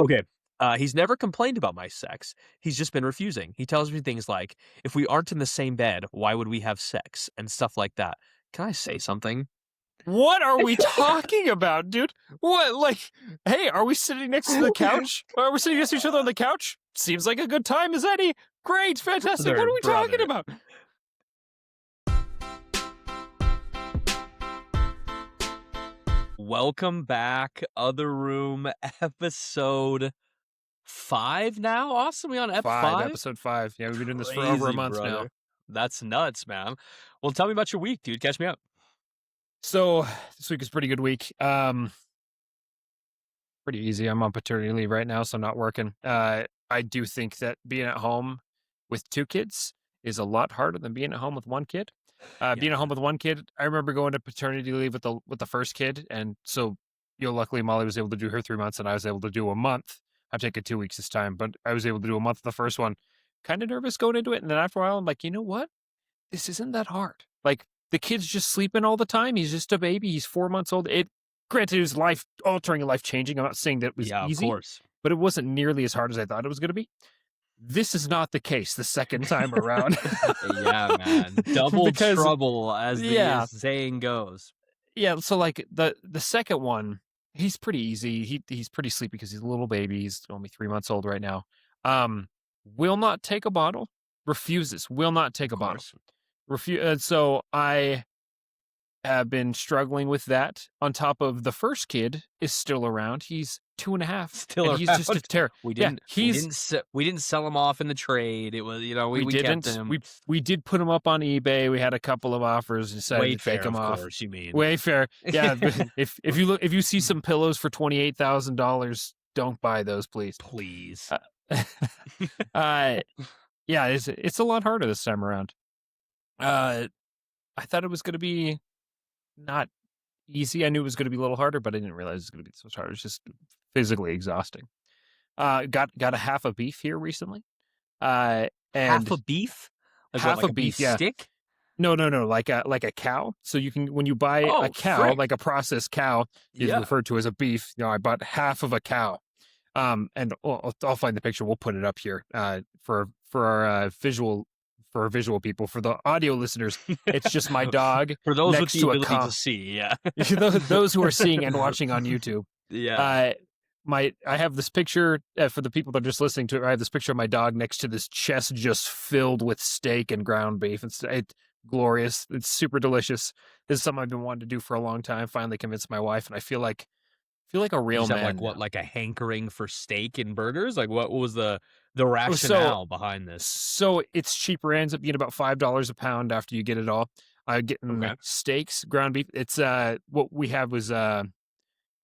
Okay. He's never complained about my sex. He's just been refusing. He tells me things like, if we aren't in the same bed, why would we have sex? And stuff like that. Can I say something? What are we talking about, dude? What, like, hey, are we sitting next to the couch? Are we sitting next to each other on the couch? Seems like a good time as any. Great, fantastic. What are we talking about? Welcome back, Other Room, episode 5 now? Awesome, we on Episode 5. Yeah, we've been doing this for over a month now. That's nuts, man. Well, tell me about your week, dude. Catch me up. So, this week is a pretty good week. Pretty easy. I'm on paternity leave right now, so I'm not working. I do think that being at home with 2 kids is a lot harder than being at home with 1 kid. Being at home with 1 kid, I remember going to paternity leave with the first kid, and so luckily Molly was able to do her 3 months, and I was able to do a month. I'm taking 2 weeks this time, but I was able to do a month of the first one. Kind of nervous going into it, and then after a while, I'm like, you know what? This isn't that hard. Like, the kid's just sleeping all the time. He's just a baby. He's 4 months old. Granted, it was life-altering and life-changing. I'm not saying that it was easy, of course. but it wasn't nearly as hard as I thought it was going to be. This is not the case the second time around. Yeah, man. Double trouble, as the saying goes. Yeah, so like the second one, he's pretty easy. He's pretty sleepy because he's a little baby. He's only 3 months old right now. Will not take a bottle. Refuses. Will not take a bottle. So I have been struggling with that. On top of the first kid is still around. He's 2.5. Still around. He's just a terror. We didn't sell him off in the trade. It was, we didn't. Kept him. We did put him up on eBay. We had a couple of offers and decided to take him off. Course, you mean. Wayfair. Yeah. if you see some pillows for $28,000, don't buy those, please. Please. Yeah, it's a lot harder this time around. I thought it was going to be not easy. I knew it was going to be a little harder, but I didn't realize it was going to be so hard. It's just physically exhausting. Got a half a beef here recently. And half a beef? Like a beef stick? No, like a cow. So you can, when you buy a cow, like a processed cow, is referred to as a beef. I bought half of a cow. And I'll find the picture. We'll put it up here for our visual people. For the audio listeners, it's just my dog. For those next with the to ability a cow. To see, yeah. those who are seeing and watching on YouTube. Yeah. I have this picture for the people that are just listening to it. I have this picture of my dog next to this chest just filled with steak and ground beef. It's glorious. It's super delicious. This is something I've been wanting to do for a long time. Finally convinced my wife, and I feel like a real man. Like a hankering for steak and burgers? Like what was the rationale behind this? So it's cheaper. It ends up being about $5 a pound after you get it all. Getting steaks, ground beef. It's what we have was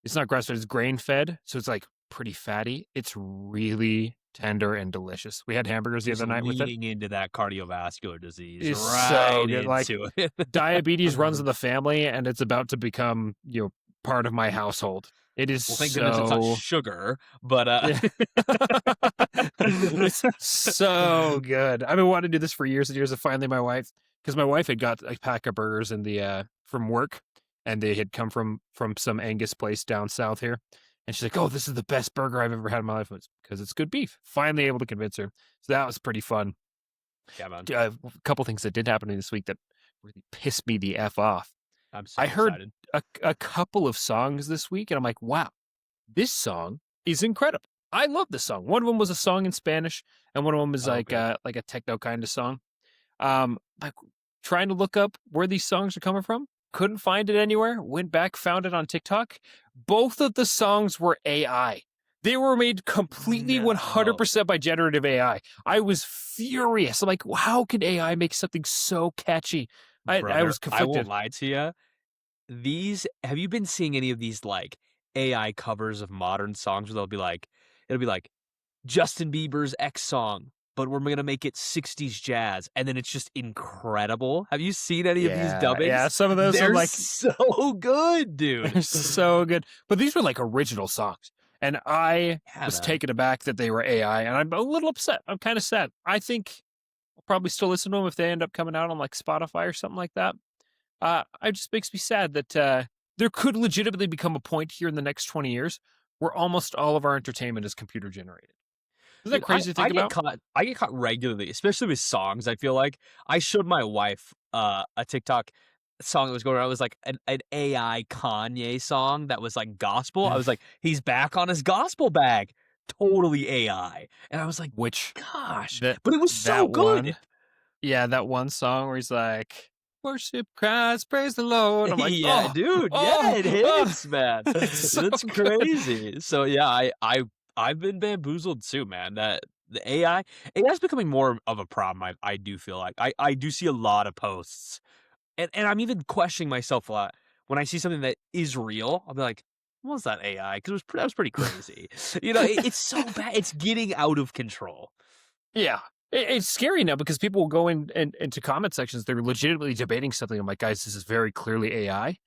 it's not grass fed, it's grain fed, so it's like pretty fatty. It's really tender and delicious. We had hamburgers the other night with it. Leaning into that cardiovascular disease. It's right so good. Like diabetes runs in the family, and it's about to become part of my household. It is thank goodness it's not sugar, but it's so good. I've been wanting to do this for years and years, and finally my wife had got a pack of burgers in the from work, and they had come from some Angus place down south here, and she's like, "Oh, this is the best burger I've ever had in my life," because it's good beef. Finally able to convince her, so that was pretty fun. Yeah, man. A couple things that did happen to me this week that really pissed me the F off. I'm so excited. A couple of songs this week, and I'm like, wow, this song is incredible. I love this song. One of them was a song in Spanish, and one of them is like a techno kind of song. Like trying to look up where these songs are coming from, couldn't find it anywhere. Went back, found it on TikTok. Both of the songs were AI. They were made completely 100% by generative AI. I was furious. I'm like, how can AI make something so catchy? Brother, I was conflicted. I won't lie to you. Have you been seeing any of these like AI covers of modern songs where it'll be like Justin Bieber's X song, but we're going to make it 60s jazz. And then it's just incredible. Have you seen any of these dubbings? Yeah, some of those They're are like so good, dude. They're so good. But these were like original songs. And I was taken aback that they were AI. And I'm a little upset. I'm kind of sad. I think I'll probably still listen to them if they end up coming out on like Spotify or something like that. It just makes me sad that there could legitimately become a point here in the next 20 years where almost all of our entertainment is computer generated. Isn't that Dude, crazy to think about? I get caught regularly, especially with songs, I feel like. I showed my wife, a TikTok song that was going around. It was like an AI Kanye song that was like gospel. I was like, "He's back on his gospel bag." Totally AI. And I was like, Which "Gosh." that But it was so that good. one, yeah, that one song where he's like, "Worship Christ, praise the Lord." I'm like, Yeah, "Oh, dude, yeah, oh, it oh." hits, man. It's so That's good. crazy. So, yeah, I've been bamboozled too, man. That the AI is becoming more of a problem, I do feel like. I do see a lot of posts, and I'm even questioning myself a lot. When I see something that is real, I'll be like, "Was that AI?" 'Cause that was pretty crazy. It's so bad. It's getting out of control. Yeah. It's scary now because people will go into comment sections, they're legitimately debating something. I'm like, "Guys, this is very clearly AI."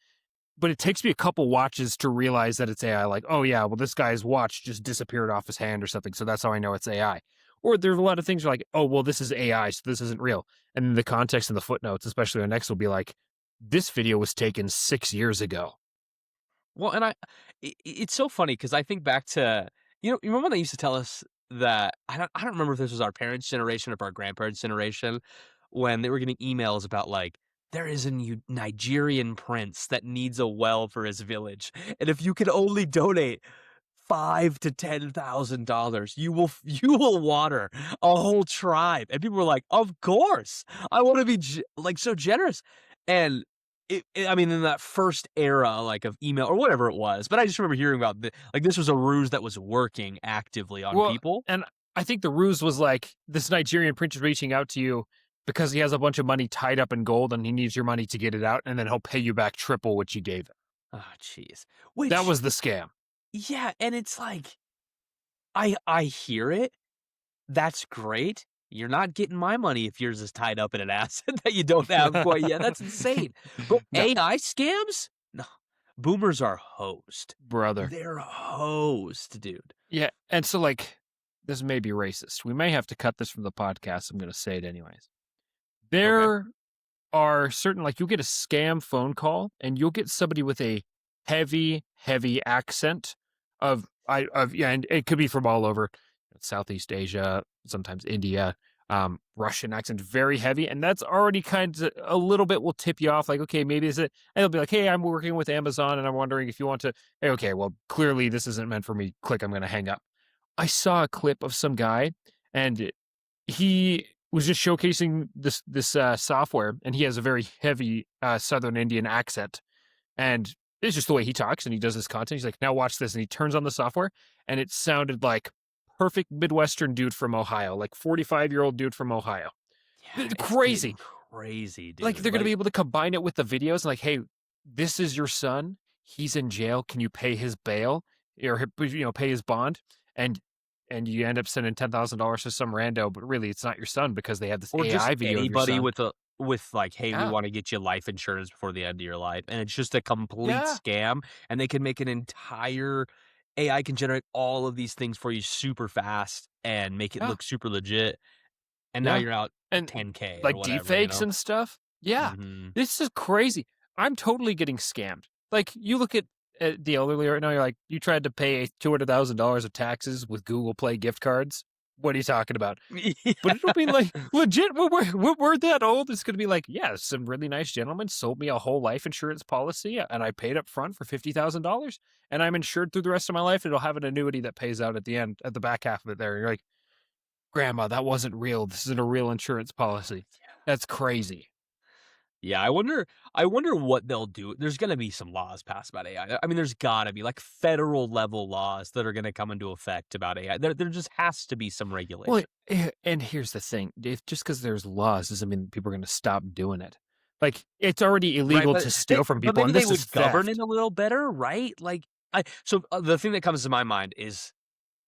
But it takes me a couple watches to realize that it's AI. Like, oh yeah, well this guy's watch just disappeared off his hand or something, so that's how I know it's AI. Or there's a lot of things like, oh well, this is AI, so this isn't real. And then the context and the footnotes, especially on X, will be like, this video was taken 6 years ago. Well, and it's so funny because I think back to you remember when they used to tell us that I don't remember if this was our parents' generation or our grandparents' generation when they were getting emails about like there is a Nigerian prince that needs a well for his village, and if you can only donate $5,000 to $10,000, you will water a whole tribe. And people were like, "Of course, I want to be like so generous." And I mean, in that first era, like of email or whatever it was, but I just remember hearing about like this was a ruse that was working actively on Well, people. and I think the ruse was like this Nigerian prince is reaching out to you because he has a bunch of money tied up in gold and he needs your money to get it out, and then he'll pay you back triple what you gave him. Oh, jeez. That Which, was the scam. yeah, and it's like I hear it. That's great. You're not getting my money if yours is tied up in an asset that you don't have quite yet. That's insane. But No, AI scams? No. Boomers are hosed. brother. They're hosed, dude. Yeah, and so, like, this may be racist. We may have to cut this from the podcast. I'm gonna say it anyways. Okay. There are certain like, you'll get a scam phone call, and you'll get somebody with a heavy, heavy accent of yeah, and it could be from all over Southeast Asia, sometimes India, Russian accent, very heavy, and that's already kind of a little bit will tip you off, like, okay, maybe is it and they'll be like, "Hey, I'm working with Amazon, and I'm wondering if you want to." Hey, okay, well, clearly this isn't meant for me. Click, I'm gonna hang up. I saw a clip of some guy, and he was just showcasing this software, and he has a very heavy Southern Indian accent, and it's just the way he talks and he does his content. He's like, "Now watch this," and he turns on the software, and it sounded like perfect Midwestern dude from Ohio, like 45-year-old dude from Ohio. Yeah, it's Crazy. getting crazy, Like dude. they're gonna be Like, able to combine it with the videos, like, "Hey, this is your son. He's in jail. Can you pay his bail or pay his bond?" And you end up sending $10,000 to some rando, but really it's not your son because they have this or just AI video of your anybody son. with like, "Hey, we Yeah, wanna get you life insurance before the end of your life," and it's just a complete yeah, scam, and they can make an entire AI can generate all of these things for you super fast and make it yeah, look super legit, and now yeah. you're out And 10K or like whatever, deepfakes and stuff. Yeah, Mhm. this is crazy. I'm totally getting scammed. Like you look at the elderly right now, you're like, you tried to pay $200,000 of taxes with Google Play gift cards. What are you talking about? But it'll be like legit when we're that old, it's gonna be like, yeah, some really nice gentleman sold me a whole life insurance policy and I paid up front for $50,000 and I'm insured through the rest of my life. It'll have an annuity that pays out at the end, at the back half of it there. You're like, Grandma, that wasn't real. This isn't a real insurance policy. That's crazy. Yeah, I wonder what they'll do. There's gonna be some laws passed about AI. I mean, there's gotta be, like, federal level laws that are gonna come into effect about AI. There just has to be some Well, regulation. and here's the thing. If just because there's laws doesn't mean people are gonna stop doing it. Like, it's already Right, illegal to steal from but people, maybe and they this is would govern it theft. a little better, right? Like, the thing that comes to my mind is,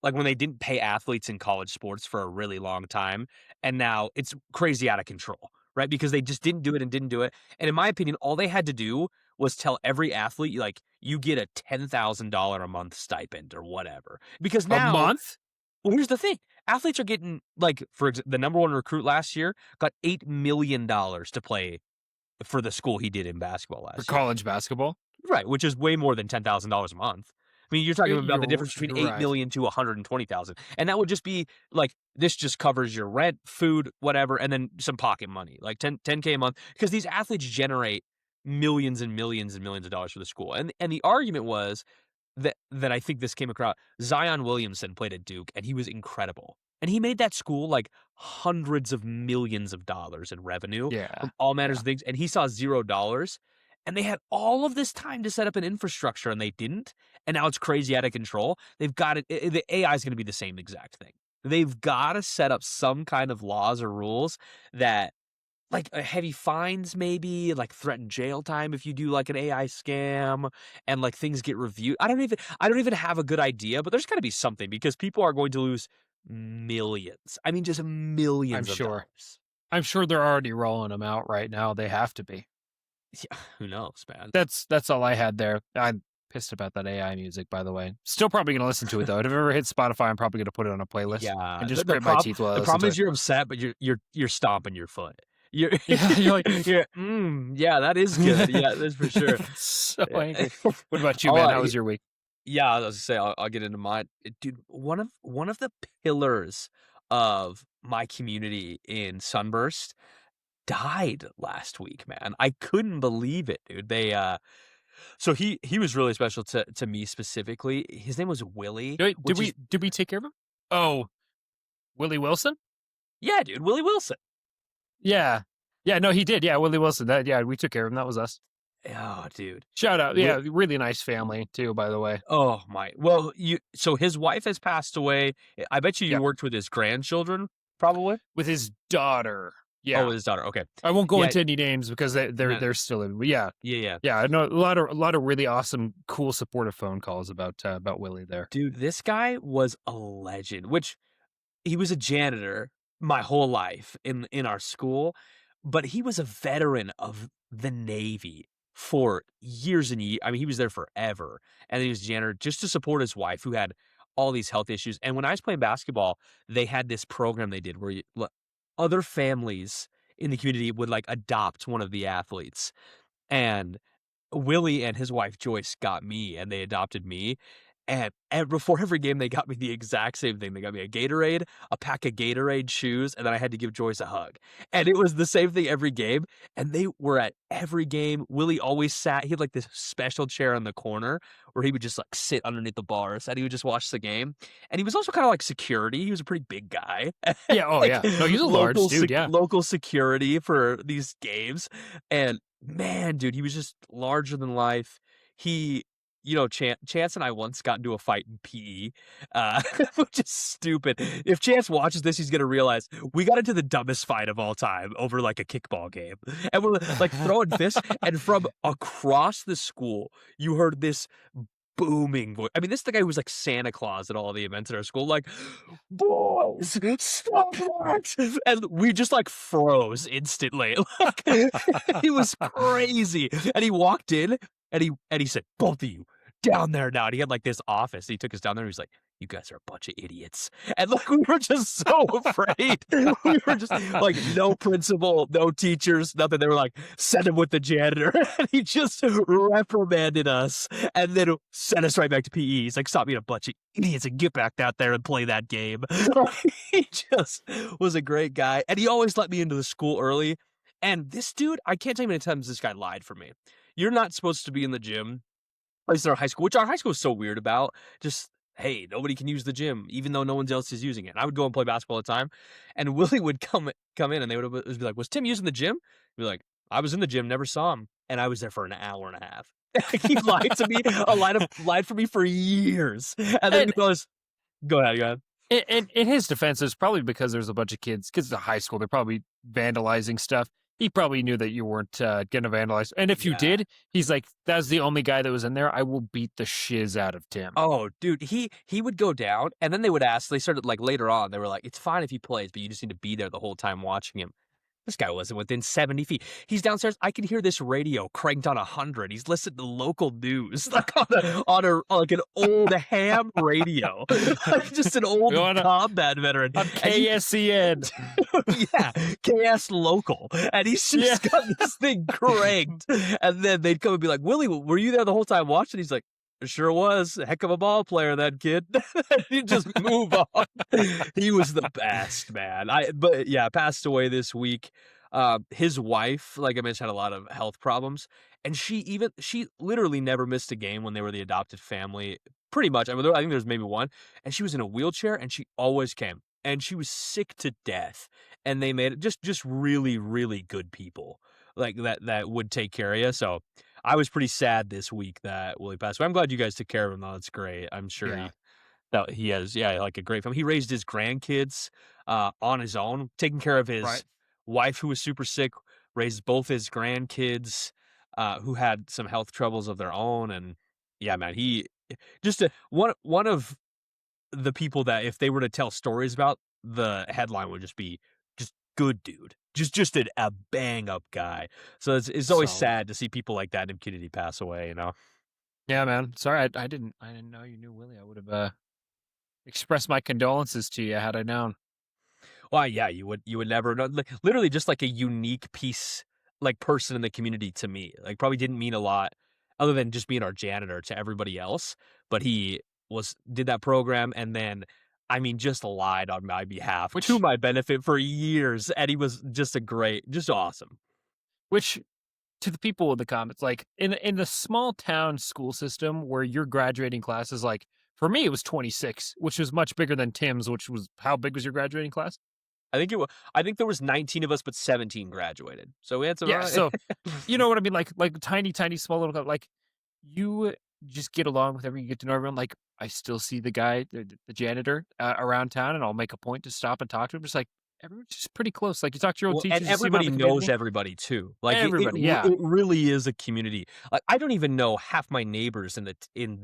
like, when they didn't pay athletes in college sports for a really long time, and now it's crazy out of control, right? Because they just didn't do it and didn't do it, and in my opinion, all they had to do was tell every athlete, like, "You get a $10,000 a month stipend," or whatever. Because A now month? well, here's the thing, athletes are getting, like, the number 1 recruit last year got $8,000,000 to play for the school he did in basketball For last year. college basketball? Right, which is way more than $10,000 a month. mean, you're talking about the You're difference between eight right. million to 120,000, and that would just be like this just covers your rent, food, whatever, and then some pocket money, like 10K a month, because these athletes generate millions and millions and millions of dollars for the school. And the argument was that I think this came across. Zion Williamson played at Duke, and he was incredible. And he made that school like hundreds of millions of dollars in revenue Yeah. from all manners Yeah. of things, and he saw $0. And they had all of this time to set up an infrastructure, and they didn't. And now it's crazy out of control. They've got it. The AI is going to be the same exact thing. They've got to set up some kind of laws or rules that like, heavy fines maybe, like, threatened jail time if you do, like, an AI scam, and, like, things get reviewed. I don't even have a good idea, but there's gotta be something because people are going to lose millions. I mean, just I'm millions of sure. dollars. I'm sure they're already rolling them out right now. They have to be. Yeah, who knows, man? That's all I had there. I'm pissed about that AI music, by the way. Still probably gonna listen to it though. If I've ever hit Spotify, I'm probably gonna put it on a playlist Yeah, and the just the grit my prob teeth while I the listen problem to is it. you're upset, but you're stomping your foot. You're Yeah, you're like, yeah, that is good. Yeah, that's for sure. so Yeah. angry. What about you, All man? right. How was your week? Yeah, I was gonna say I'll get into mine. Dude, one of the pillars of my community in Sunburst died last week, man. I couldn't believe it, dude. So he was really special to me specifically. His name was Willie, Wait, did which is we take care of him? Oh, Willie Wilson? yeah, dude, Willie Wilson. Yeah. Yeah, no, he did. Yeah, Willie Wilson. That yeah, we took care of him. That was us. Oh, dude. Shout out. Wi Yeah, really nice family too, by the way. oh my. Well, you so his wife has passed away. I bet you Yep. worked with his grandchildren, probably. With his daughter. Oh, Yeah. his daughter. Okay. I won't go Yeah, into any names because they're no, they're still in. But yeah, yeah, yeah. yeah. I know a lot of really awesome, cool, supportive phone calls about Willie there. Dude, this guy was a legend, which he was a janitor my whole life in our school, but he was a veteran of the Navy for years and years. I mean, he was there forever, and he was a janitor just to support his wife who had all these health issues. And when I was playing basketball, they had this program they did where other families in the community would like adopt one of the athletes, and Willie and his wife Joyce got me, and they adopted me. And before every game, they got me the exact same thing. They got me a Gatorade, a pack of Gatorade shoes, and then I had to give Joyce a hug. And it was the same thing every game. And they were at every game. Willie always sat. He had like this special chair in the corner where he would just like sit underneath the bars and he would just watch the game. And he was also kind of like security. He was a pretty big guy, Yeah. Oh like yeah. No, he's a large dude. Yeah. local security for these games. And man, dude, he was just larger than life. He, Chance and I once got into a fight in PE, which is stupid. If Chance watches this, he's gonna realize we got into the dumbest fight of all time over like a kickball game, and we're like throwing fists, and from across the school, you heard this booming voice. I mean, this is the guy who was like Santa Claus at all the events at our school, like, boys, stop that. And we just like froze instantly. Like it was crazy. And he walked in and he said, both of you down there now. And he had like this office. He took us down there and he was like, you guys are a bunch of idiots. And like we were just so afraid. We were just like no principal, no teachers, nothing. They were like, send him with the janitor. And he just reprimanded us and then sent us right back to PE. He's like, stop being a bunch of idiots and get back out there and play that game. He just was a great guy. And he always let me into the school early. And this dude, I can't tell you how many times this guy lied for me. You're not supposed to be in the gym, at least in our high school, which our high school is so weird about. Just, hey, nobody can use the gym, even though no one else is using it. And I would go and play basketball all the time, and Willie would come in, and they would be like, "Was Tim using the gym?" I'd be like, "I was in the gym, never saw him," and I was there for an hour and a half. He lied to me, lied for me for years, and then he And goes, "Go ahead, go ahead." in his defense, it's probably because there's a bunch of kids at high school. They're probably vandalizing stuff. He probably knew that you weren't going to vandalize. And if you Yeah. did, he's like, that's the only guy that was in there. I will beat the shiz out of Tim. Oh, dude, he would go down, and then they would ask. They started like later on. They were like, "It's fine if he plays, but you just need to be there the whole time watching him." This guy wasn't within 70 feet. He's downstairs. I can hear this radio cranked on 100. He's listening to local news, like on like an old ham radio, like just an old Going combat veteran. on And he- KSCN. yeah, KS local, and he's just got this thing cranked. And then they'd come and be like, "Willie, were you there the whole time watching?" He's like, Sure was. Heck of a ball player, that kid. You just move on. He was the best, man. But yeah, passed away this week. His wife, like I mentioned, had a lot of health problems, and she literally never missed a game when they were the adopted family. Pretty much. I mean, I think there's maybe one, and she was in a wheelchair, and she always came, and she was sick to death. And they made it just really, really good people like that would take care of you. So I was pretty sad this week that Willie passed away. I'm glad you guys took care of him, though. That's great. I'm sure Yeah, he has, yeah, like a great family. He raised his grandkids on his own, taking care of right. his wife who was super sick, raised both his grandkids who had some health troubles of their own. And yeah, man, he just one of the people that if they were to tell stories about, the headline would just be just good dude. Just a bang up guy. So it's always Solid. sad to see people like that in the community pass away, you know? Yeah, man. Sorry, I didn't know you knew Willie. I would have expressed my condolences to you had I known. Well, yeah, you would never know. Like, literally just like a unique piece, like person in the community to me. Like probably didn't mean a lot other than just being our janitor to everybody else. But he did that program and then I mean just lied on my behalf to Which my benefit for years. And he was just just awesome. which to the people in the comments, like in the small town school system where your graduating class is like, for me it was 26, which was much bigger than Tim's, which was how big was your graduating class? I think there was 19 of us, but 17 graduated. So we had some. Yeah, so you know what I mean, like tiny, tiny, small little like you just get along with everyone, you get to know everyone. Like I still see the guy, the janitor around town, and I'll make a point to stop and talk to him. Just like everyone's just pretty close. Like you talk to your old Well, and teachers, you see them out in everybody the knows community. everybody too. Like Everybody, yeah, it really is a community. Like I don't even know half my neighbors in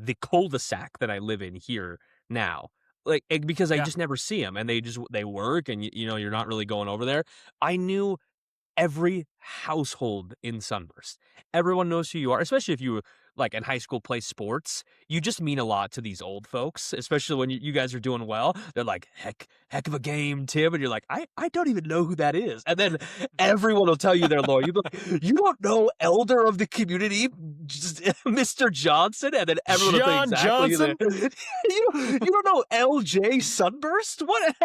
the cul-de-sac that I live in here now. Like because I yeah. just never see them, and they work, and you know you're not really going over there. I knew every household in Sunburst. Everyone knows who you are, especially if you like in high school play sports. You just mean a lot to these old folks, especially when you guys are doing well. They're like, heck of a game, Tim. And you're like, I don't even know who that is. And then everyone will tell you they're loyal. You'll be like, you don't know elder of the community, just Mr. Johnson? And then everyone will tell you John exactly who they Johnson. you don't know LJ Sunburst? What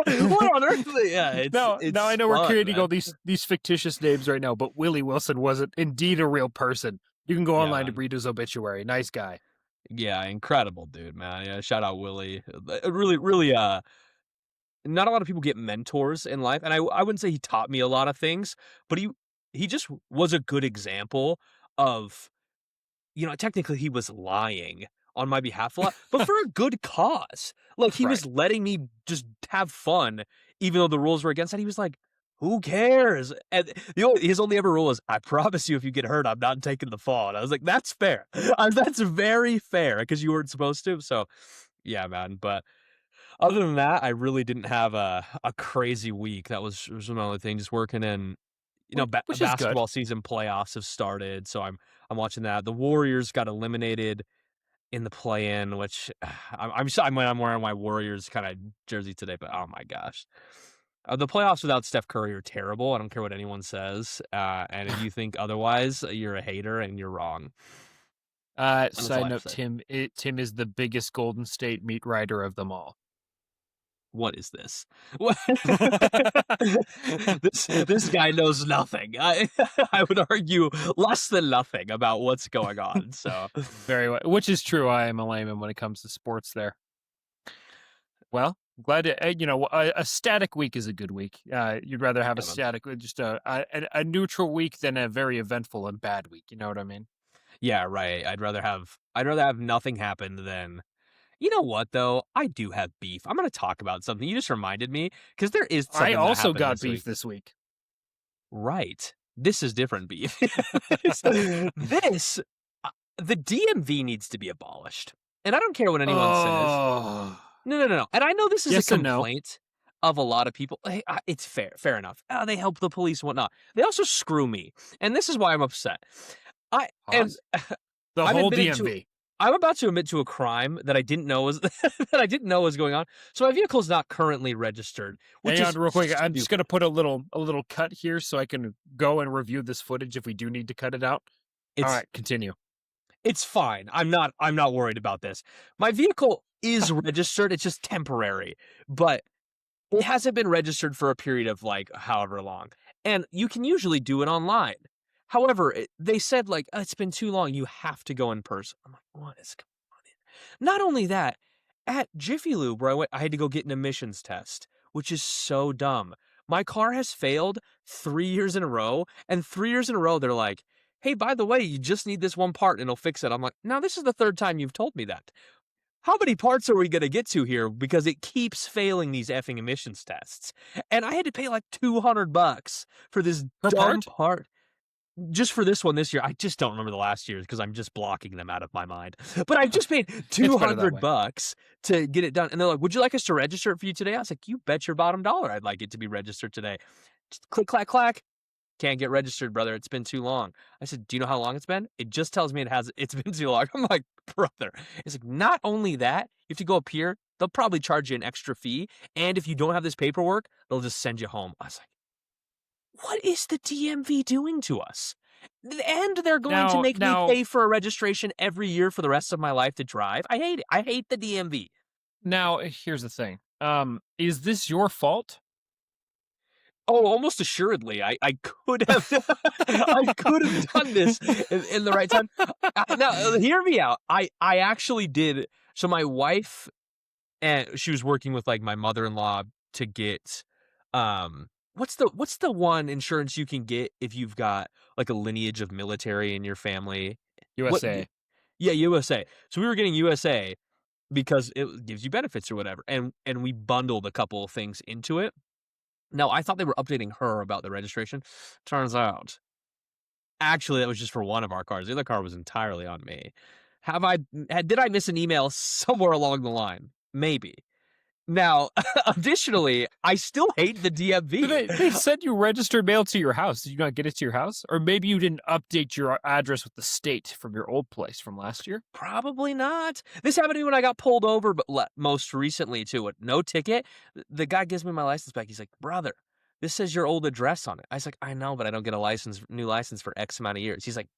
on earth? Yeah, Now I it's know we're fun, creating man. all these fictitious names right now, but Willie Wilson wasn't indeed a real person. You can go Yeah, online to man. read his obituary. Nice guy. Yeah, incredible dude, man. Yeah, shout out Willie. Really, really, not a lot of people get mentors in life, and I wouldn't say he taught me a lot of things, but he just was a good example of, you know, technically he was lying on my behalf a lot, but for a good cause. Like he Right. was letting me just have fun, even though the rules were against that. He was like, "Who cares?" And his only ever rule was, "I promise you, if you get hurt, I'm not taking the fall." And I was like, "That's fair. That's very fair because you weren't supposed to." So, yeah, man. But other than that, I really didn't have a crazy week. Was one other thing, just working in, you know, Which is good. basketball season playoffs have started, so I'm watching that. The Warriors got eliminated in the play-in, which I'm wearing my Warriors kind of jersey today, but oh my gosh. The playoffs without Steph Curry are terrible. I don't care what anyone says. And if you think otherwise, you're a hater and you're wrong. And that's all Side I have note, to say. Tim is the biggest Golden State meat writer of them all. What is this? What? This guy knows nothing. I would argue less than nothing about what's going on. So Very well, which is true. I am a layman when it comes to sports there. Well, glad to, a static week is a good week. You'd rather have a yeah, man. static, just a neutral week than a very eventful and bad week. You know what I mean? Yeah, right. I'd rather have nothing happen than, you know what though? I do have beef. I'm gonna talk about something. You just reminded me because there is I something that also happened got this beef week. this week. Right. This is different beef. This the DMV needs to be abolished. And I don't care what anyone says. Oh, No. And I know this is a yes and no. complaint of a lot of people. Hey, it's fair enough. They help the police, whatnot. They also screw me, and this is why I'm upset. I and Pause. The I'm whole admitting to. DMV. I'm about to admit to a crime that I didn't know was that I didn't know was going on. So my vehicle is not currently registered, which Hang on, is real quick. I'm just stupid. gonna put a little cut here so I can go and review this footage if we do need to cut it out. All It's right, continue. It's fine. I'm not worried about this. My vehicle is registered, it's just temporary, but it hasn't been registered for a period of, like, however long, and you can usually do it online. However, they said, like, "It's been too long, you have to go in person." I'm like, "What is going on here?" Not only that, at Jiffy Lube, where I had to go get an emissions test, which is so dumb. My car has failed 3 years in a row, and 3 years in a row, they're like, "Hey, by the way, you just need this one part and it'll fix it." I'm like, "Now this is the 3rd time you've told me that. How many parts are we gonna get to here? Because it keeps failing these effing emissions tests." And I had to pay like $200 for this Per darn part? part just for this one this year. I just don't remember the last years because I'm just blocking them out of my mind. But I just paid It's two better that hundred way. bucks to get it done. And they're like, "Would you like us to register it for you today?" I was like, "You bet your bottom dollar I'd like it to be registered today." Just click, clack, clack. "Can't get registered, brother. It's been too long." I said, "Do you know how long it's been?" "It just tells me it's been too long." I'm like, "Brother." It's like, not only that, you have to go up here. They'll probably charge you an extra fee. And if you don't have this paperwork, they'll just send you home. I was like, what is the DMV doing to us? And they're going to Now make me now pay for a registration every year for the rest of my life to drive. I hate it. I hate the DMV. now, here's the thing. Is this your fault? Oh, almost assuredly, I could have I could have done this in the right time. Now, hear me out. I actually did. So my wife, and she was working with like my mother-in-law to get what's the one insurance you can get if you've got like a lineage of military in your family? What? USA. Yeah, USA. So we were getting USA because it gives you benefits or whatever, and we bundled a couple of things into it. Now, I thought they were updating her about the registration. Turns out, actually, that was just for one of our cars. The other car was entirely on me. Did I miss an email somewhere along the line? Maybe. Now, additionally, I still hate the DMV. They sent you registered mail to your house. Did you not get it to your house? Or maybe you didn't update your address with the state from your old place from last year? Probably not. This happened to me when I got pulled over, but most recently too. With no ticket, the guy gives me my license back. He's like, "Brother, this says your old address on it." I was like, "I know, but I don't get a new license for X amount of years." He's like,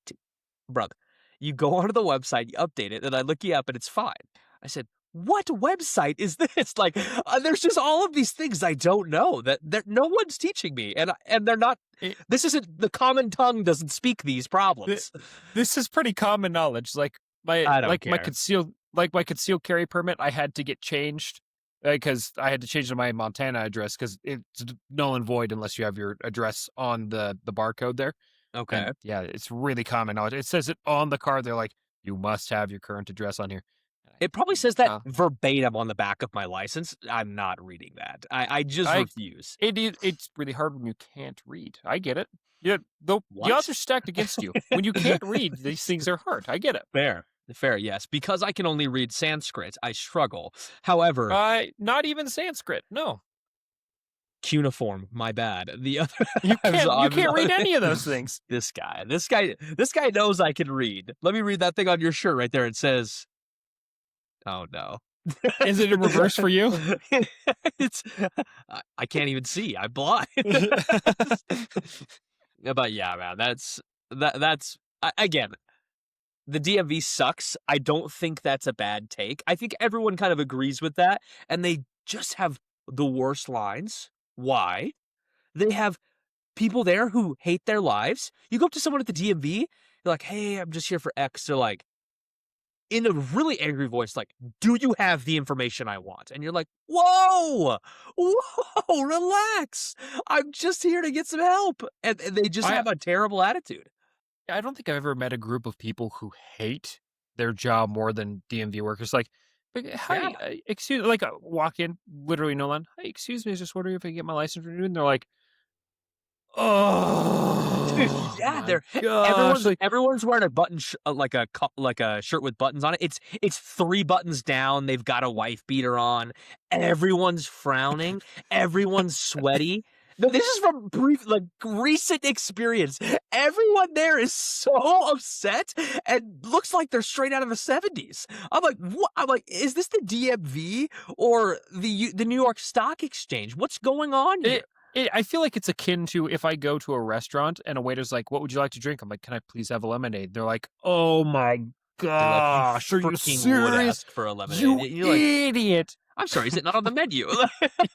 "Brother, you go onto the website, you update it, and I look you up, and it's fine." I said, "What website is this?" Like, there's just all of these things I don't know that no one's teaching me, and they're not. It, This isn't the common tongue doesn't speak these th- problems. this is pretty common knowledge. I don't care. My concealed carry permit, I had to get changed because I had to change to my Montana address because it's null and void unless you have your address on the barcode there. Okay. And yeah, it's really common knowledge. It says it on the card. They're like, you must have your current address on here. And It probably says that uh, verbatim on the back of my license. I'm not reading that. I just I refuse. it's really hard when you can't read. I get it. Yeah, the odds What? are stacked against you. When you can't read, these things are hard. I get it. Fair. Fair, yes. Because I can only read Sanskrit, I struggle. However, Not even Sanskrit. No, cuneiform, my bad. The other you I'm can't read any of those things. this guy knows I can read. Let me read that thing on your shirt right there. It says, oh no. Is it in reverse for you? It's I can't even see. I'm blind. But yeah, man, that's again, the DMV sucks. I don't think that's a bad take. I think everyone kind of agrees with that, and they just have the worst lines. Why? They have people there who hate their lives. You go up to someone at the DMV, you're like, "Hey, I'm just here for X." They're like, in a really angry voice, like, "Do you have the information I want?" And you're like, "Whoa, whoa, relax. I'm just here to get some help." And they just I have a terrible attitude. I don't think I've ever met a group of people who hate their job more than DMV workers. Like, Yeah. hi, excuse, like, walk in, literally no line. Hey, excuse me, I was just wondering if I can get my license renewed. And they're like, Dude, oh yeah, my they're gosh, everyone's like, everyone's wearing a like a shirt with buttons on it. It's 3 buttons down, they've got a wife beater on, everyone's frowning, everyone's sweaty. No, this is from recent experience. Everyone there is so upset and looks like they're straight out of the '70s. I'm like, "What?" I'm like, "Is this the DMV or the New York Stock Exchange? What's going on here?" I feel like it's akin to if I go to a restaurant and a waiter's like, what would you like to drink? I'm like, can I please have a lemonade? They're like, oh my They're like, "You gosh, are you freaking would serious? ask for a lemonade." You And you're like, idiot. "I'm sorry, is it not on the menu?"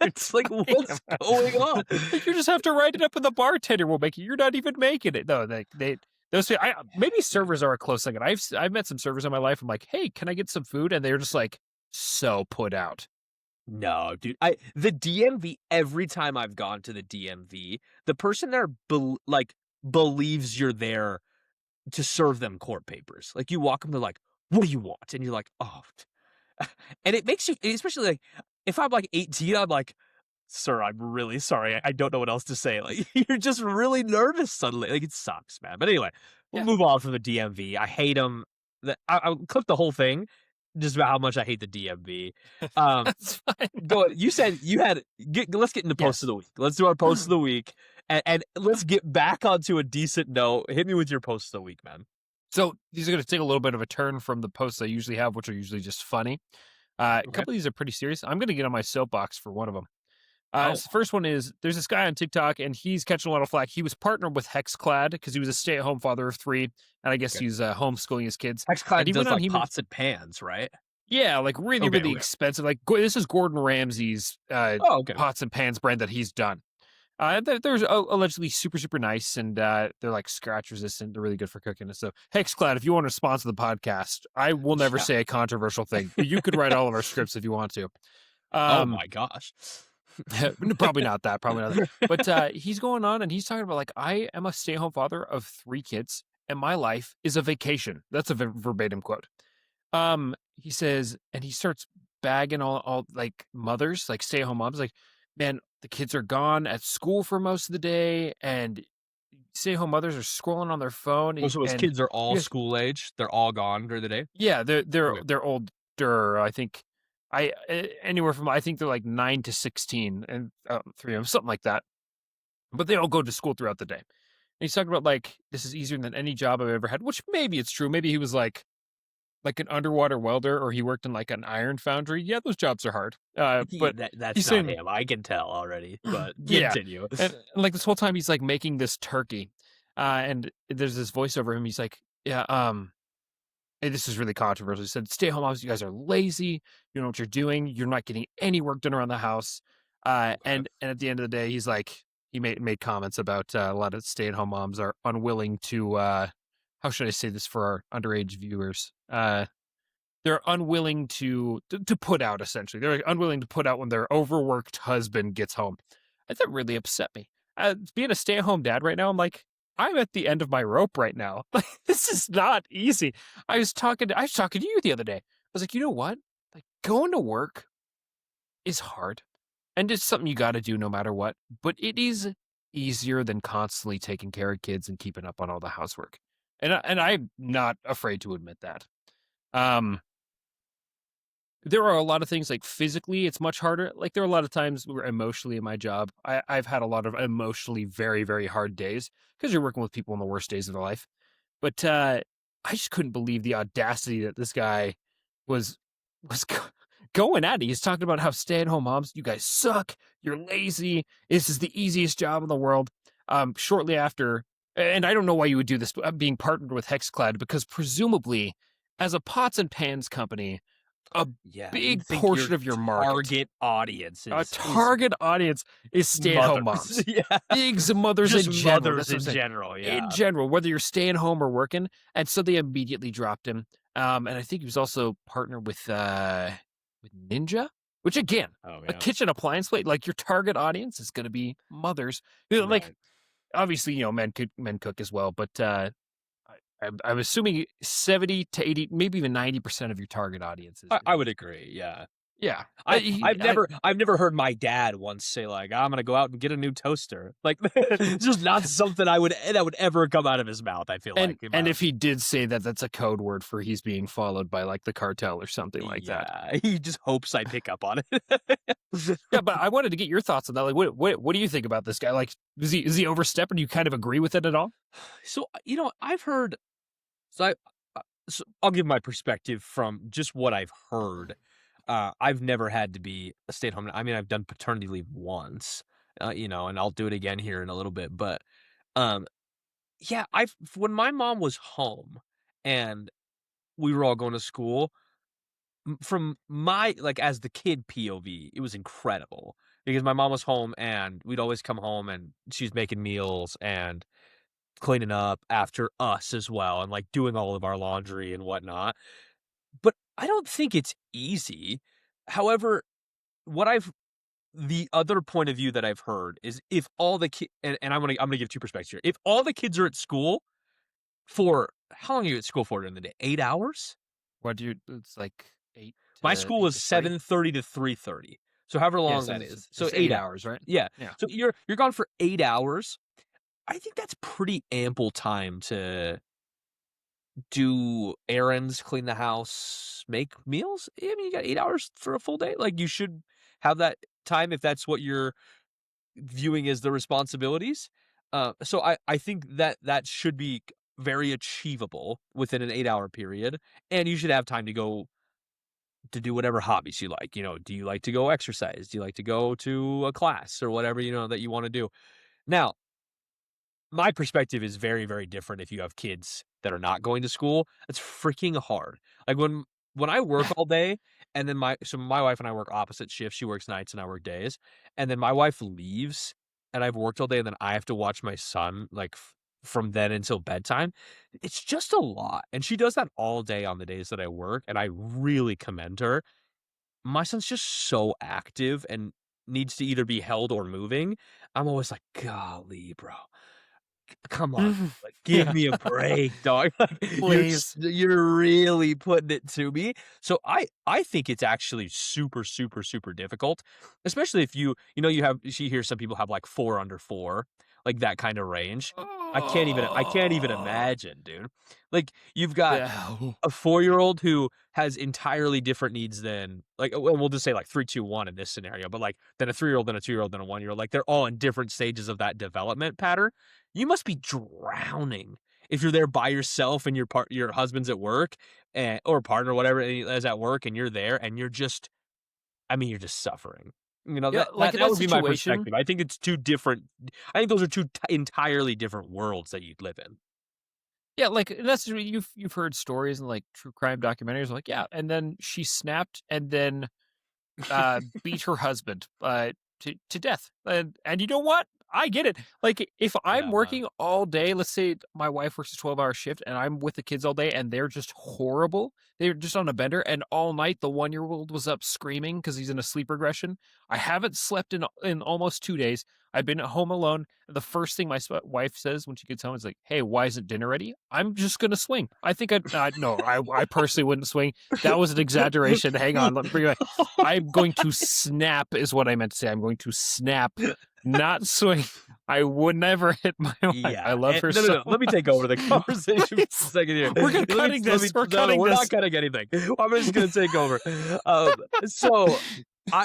It's like, Think "What's about going on?" like, you just have to write it up and the bartender will make it. You're not even making it. No, they those maybe servers are a close second. I've met some servers in my life. I'm like, "Hey, can I get some food?" And they're just like so put out. No, dude. The DMV, every time I've gone to the DMV, the person there believes you're there to serve them court papers. Like you walk them, they're like, "What do you want?" And you're like, "Oh." And it makes you, especially like if I'm like 18, I'm like, "Sir, I'm really sorry. I don't know what else to say." Like you're just really nervous suddenly. Like it sucks, man. But anyway, we'll Yeah, move on from the DMV. I hate them. I'll clip the whole thing just about how much I hate the DMV. Um, that's fine. Go. You said you had. Let's get into post of Yes. the week. Let's do our post of the week, and let's get back onto a decent note. Hit me with your post of the week, man. So these are going to take a little bit of a turn from the posts I usually have, which are usually just funny. A Okay. couple of these are pretty serious. I'm going to get on my soapbox for one of them. Oh, So the first one is there's this guy on TikTok and he's catching a lot of flack. He was partnered with Hexclad because he was a stay-at-home father of three, and I guess okay. he's homeschooling his kids. And Hexclad he went does on. like pots and pans, right? Yeah, like really, Okay. really Okay. expensive. Like this is Gordon Ramsay's Oh, okay. pots and pans brand that he's done. They're allegedly super, super nice, and they're like scratch resistant. They're really good for cooking. And so, Hexclad, if you want to sponsor the podcast, I will never Yeah. say a controversial thing. You could write all of our scripts if you want to. Oh Um, my gosh. probably not that. Probably not that. But he's going on and he's talking about like I am a stay-at-home father of three kids, and my life is a vacation. That's a verbatim quote. He says, and he starts bagging all like mothers, like stay-at-home moms, like, man, the kids are gone at school for most of the day, and stay-at-home mothers are scrolling on their phone, Oh, so his and kids are all you guys, school age. They're all gone during the day. yeah, Okay. they're older. I think anywhere from I think they're like 9 to 16, and three of them, something like that. But they all go to school throughout the day. And he's talking about like this is easier than any job I've ever had, which maybe it's true. Maybe he was like an underwater welder or he worked in like an iron foundry. Yeah, those jobs are hard. Yeah, But that's he's not saying, him. I can tell already. But yeah. continue. And like this whole time he's like making this turkey. And there's this voice over him. He's like, yeah, hey, this is really controversial. He said, stay home moms, you guys are lazy. You know what you're doing. You're not getting any work done around the house. Okay. And at the end of the day, he's like, he made comments about a lot of stay at home moms are unwilling to, how should I say this for our underage viewers? They're unwilling to put out essentially. They're like, unwilling to put out when their overworked husband gets home. And that really upset me. Being a stay-at-home dad right now, I'm like, I'm at the end of my rope right now. Like this is not easy. I was talking to you the other day. I was like, you know what? Like going to work is hard. And it's something you gotta do no matter what. But it is easier than constantly taking care of kids and keeping up on all the housework. And I'm not afraid to admit that. Um there are a lot of things like physically, it's much harder. Like there are a lot of times where emotionally in my job, I've had a lot of emotionally very, very hard days because you're working with people in the worst days of their life. But I just couldn't believe the audacity that this guy was was going at it. He's talking about how stay-at-home moms, you guys suck. You're lazy. This is the easiest job in the world. Shortly after, and I don't know why you would do this, being partnered with Hexclad because presumably, as a pots and pans company, a Yeah, you'd big think your portion of your market, target audience a is target audience is stay-at-home mothers. moms. Yeah, Bigs mothers just in general. mothers That's what I'm in saying. general. In Yeah. general, whether you're staying home or working. And so they immediately dropped him. And I think he was also partnered with Ninja, which again, Oh a yeah. kitchen appliance plate, like your target audience is gonna be mothers. Like Right. obviously, men cook as well, but I'm assuming 70 to 80, maybe even 90% of your target audience I is would agree. Yeah. yeah. I've never heard my dad once say like I'm gonna go out and get a new toaster. Like it's just not something that would ever come out of his mouth. I feel like in my And if he did say that, that's a code word for he's being followed by like the cartel or something like that. yeah, he just hopes I pick up on it. Yeah, but I wanted to get your thoughts on that. Like, what do you think about this guy? Like, is he overstepping? Do you kind of agree with it at all? So I've heard. So I so I'll give my perspective from just what I've heard. I've never had to be a stay-at-home. I mean, I've done paternity leave once, and I'll do it again here in a little bit. But um, yeah, I've when my mom was home, and we were all going to school, from my like, as the kid POV, it was incredible because my mom was home and we'd always come home and she's making meals and cleaning up after us as well and, like, doing all of our laundry and whatnot. But I don't think it's easy. However, what I've the other point of view that I've heard is if all the and I'm gonna give 2 perspectives here. If all the kids are at school for how long are you at school for during the day? 8 hours? What do you it's like 8 My to school 8 is to 3? 7:30 to 3:30. So however Yeah, long so that it's is. So it's 8 8 hours, hours. right? Yeah. Yeah. So you're gone for 8 hours. I think that's pretty ample time to do errands, clean the house, make meals. I mean, you got 8 hours for a full day. Like, you should have that time if that's what you're viewing as the responsibilities. So I think that that should be very achievable within an 8-hour period, and you should have time to go to do whatever hobbies you like. Do you like to go exercise? Do you like to go to a class or whatever, that you wanna do? Now, my perspective is very, very different if you have kids that are not going to school. It's freaking hard. Like, when I work Yeah. all day and then my wife and I work opposite shifts. She works nights and I work days, and then my wife leaves, and I've worked all day, and then I have to watch my son, like, from then until bedtime. It's just a lot, and she does that all day on the days that I work, and I really commend her. My son's just so active and needs to either be held or moving. I'm always like, "Golly, bro. Come on, Mhm. like, give Yeah. me a break, dog." Like, Please. you're really putting it to me. So I think it's actually super, super, super difficult, especially if you hear some people have, like, 4 under 4, like, that kinda range. I can't even Oh. imagine, dude. Like, you've got Yeah. a 4-year-old who has entirely different needs than like, we'll just say, like, 3, 2, 1 in this scenario, but, like, than a 3-year-old, than a 2-year-old, than a 1-year-old, like, they're all in different stages of that development pattern. You must be drowning if you're there by yourself and your husband's at work, or partner, whatever, is at work, and you're there, and you're just I mean, you're just suffering. Yeah, like, in That that would be my situation. perspective. I think it's 2 different I think those are 2 entirely different worlds that you'd live in. Yeah, like, that's you've heard stories and, like, true crime documentaries, like, yeah, and then she snapped and then beat her husband, to death, and you know what? I get it. Like, if I'm Yeah, man. working all day, let's say my wife works a 12-hour shift, and I'm with the kids all day, and they're just horrible. They're just on a bender, and all night the 1-year-old was up screaming because he's in a sleep regression. I haven't slept in almost 2 days. I've been at home alone. The first thing my wife says when she gets home is like, "Hey, why isn't dinner ready?" I'm just gonna swing. I think no, I personally wouldn't swing. That was an exaggeration. Hang on, let me bring it back. I'm going to snap is what I meant to say. I'm going to snap, not swing. I would never hit my wife. I Yeah, love her no, no, so no, let me take over the conversation for a Please. second here. We're Let me cutting let me this. We're no, no, cutting we're not this. cutting anything. I'm just gonna take over. Um, so,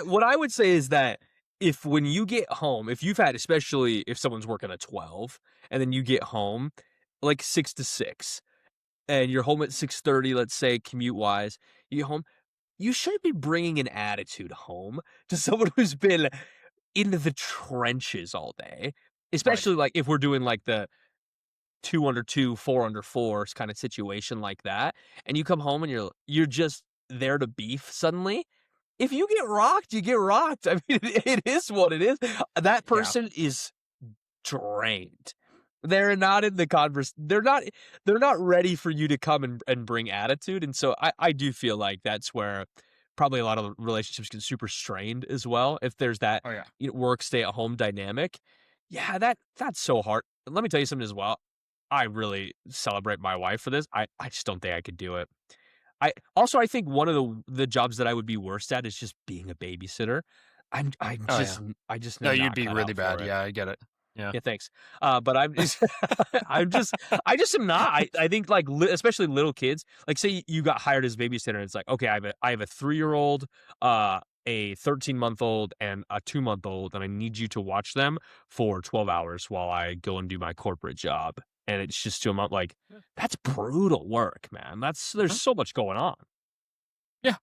what I would say is that if when you get home, if you've had especially if someone's working a 12 and then you get home, like, 6 to 6, and you're home at 6:30, let's say, commute-wise, you get home, you shouldn't be bringing an attitude home to someone who's been in the trenches all day, Right. especially, like, if we're doing, like, the 2 under 2, 4 under 4 kind of situation like that, and you come home and you're just there to beef suddenly. If you get rocked, you get rocked. I mean, it is what it is. That Yeah. person is drained. They're not in the converse they're not ready for you to come and bring attitude, and so I do feel like that's where probably a lot of relationships get super strained as well, if there's that, Oh, yeah. work, stay-at-home dynamic. Yeah, that's so hard. Let me tell you something as well. I really celebrate my wife for this. I just don't think I could do it. I think one of the jobs that I would be worst at is just being a babysitter. Oh, yeah. I just No, am you'd not be cut really out bad. for it. Yeah, I get it. Yeah. Yeah, thanks. But I'm just I just am not. I think, like, especially little kids, like, say you got hired as a babysitter, and it's like, okay, I have a 3-year-old, a 13-month-old, and a 2-month-old, and I need you to watch them for 12 hours while I go and do my corporate job. And it's just to a month, like, Yeah. that's brutal work, man. There's Mhm. so much going on. Yeah.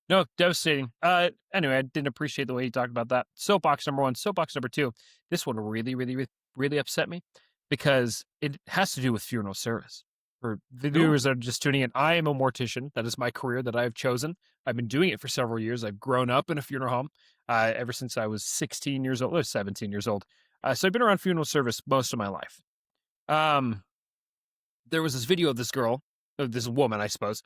No, devastating. Anyway, I didn't appreciate the way you talked about that. Soapbox number one. Soapbox number two. This one really, really, really upset me because it has to do with funeral service. For the Cool. viewers that are just tuning in, I am a mortician. That is my career that I have chosen. I've been doing it for several years. I've grown up in a funeral home ever since I was 16 years old or 17 years old. So I've been around funeral service most of my life. Um, there was this video of this girl, this woman, I suppose,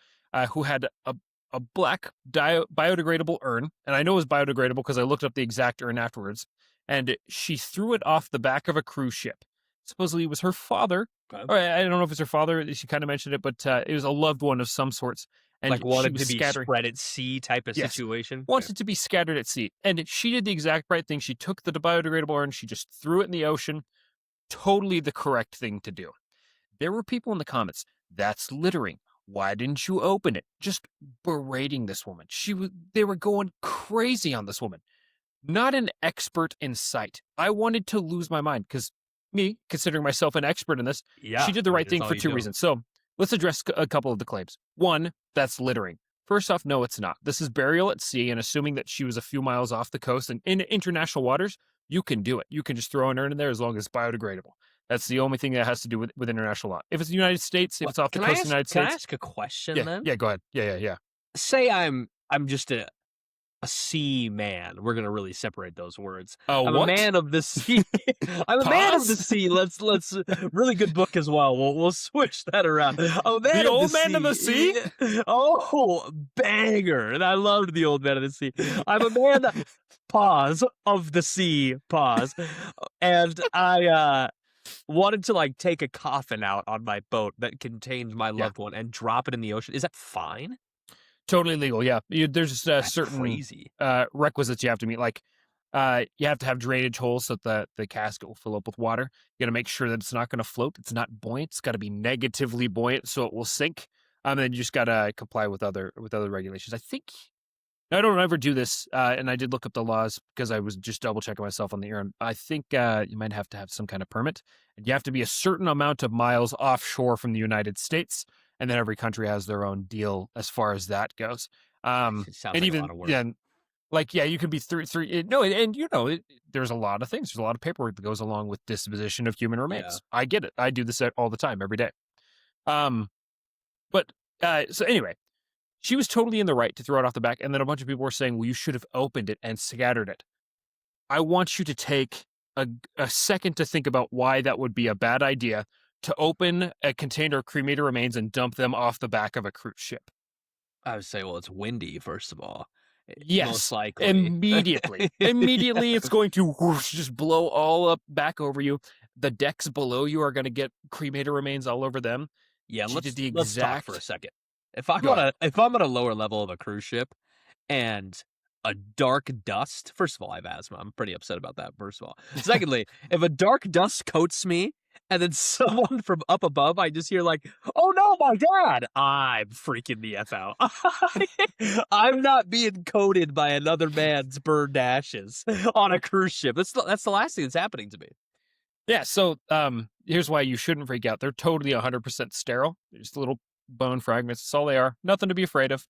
who had a black biodegradable urn, and I know it was biodegradable because I looked up the exact urn afterwards. And she threw it off the back of a cruise ship. Supposedly, it was her father. Okay. Or I don't know if it's her father. She kind of mentioned it, but it was a loved one of some sorts. And Like, she wanted was to be scattering. spread at sea type of Yes, situation? Okay. wanted to be scattered at sea. And she did the exact right thing. She took the biodegradable urn. She just threw it in the ocean. Totally the correct thing to do. There were people in the comments, that's littering. Why didn't you open it? Just berating this woman. They were going crazy on this woman. Not an expert in sight. I wanted to lose my mind because me, considering myself an expert in this, she Yeah, did the I mean, right that's thing all for you two do. reasons. So let's address a couple of the claims. One, that's littering. First off, no, it's not. This is burial at sea, and assuming that she was a few miles off the coast and in international waters, you can do it. You can just throw an urn in there as long as it's biodegradable. That's the only thing that has to do with international law. If it's the United States, if Well, it's off the coast of the United can I States, ask a question yeah, then? yeah, go ahead. Yeah. Say I'm just a sea man. We're gonna really separate those words. Oh, I'm a what? man of the sea. I'm a man of the Pause? sea. Let's really good book as well. We'll switch that around. I'm a man The of the old man of the sea? sea. Oh, banger! And I loved the old man of the sea. I'm a man. Pause of the sea. Pause. And I wanted to like take a coffin out on my boat that contained my Yeah. loved one and drop it in the ocean. Is that fine? Totally legal, yeah. There's That's certain crazy. requisites you have to meet. Like, you have to have drainage holes so that the casket will fill up with water. You got to make sure that it's not going to float. It's not buoyant. It's got to be negatively buoyant so it will sink. And then you just got to comply with other regulations. I think I don't ever do this, and I did look up the laws because I was just double checking myself on the air. I think you might have to have some kind of permit, and you have to be a certain amount of miles offshore from the United States, and then every country has their own deal as far as that goes. It sounds And like a even lot of work. yeah, like yeah, you could be no, and you know, there's a lot of things. There's a lot of paperwork that goes along with disposition of human Yeah. remains. I get it. I do this all the time, every day. Um, but so anyway, she was totally in the right to throw it off the back, and then a bunch of people were saying, "Well, you should have opened it and scattered it." I want you to take a second to think about why that would be a bad idea to open a container of cremated remains and dump them off the back of a cruise ship. I would say, well, it's windy, first of all. Most Yes, likely. immediately. Immediately, it's going to whoosh, just blow all up back over you. The decks below you are going to get cremated remains all over them. Yeah, She did the let's talk for a exact. second. Go ahead. If I'm on a lower level of a cruise ship and a dark dust, first of all, I have asthma. I'm pretty upset about that, first of all. Secondly, if a dark dust coats me and then someone from up above, I just hear like, "Oh no, my dad!" I'm freaking the F out. I'm not being coated by another man's burned ashes on a cruise ship. That's the last thing that's happening to me. Yeah, so here's why you shouldn't freak out. They're totally 100% sterile. They're just little bone fragments. That's all they are. Nothing to be afraid of.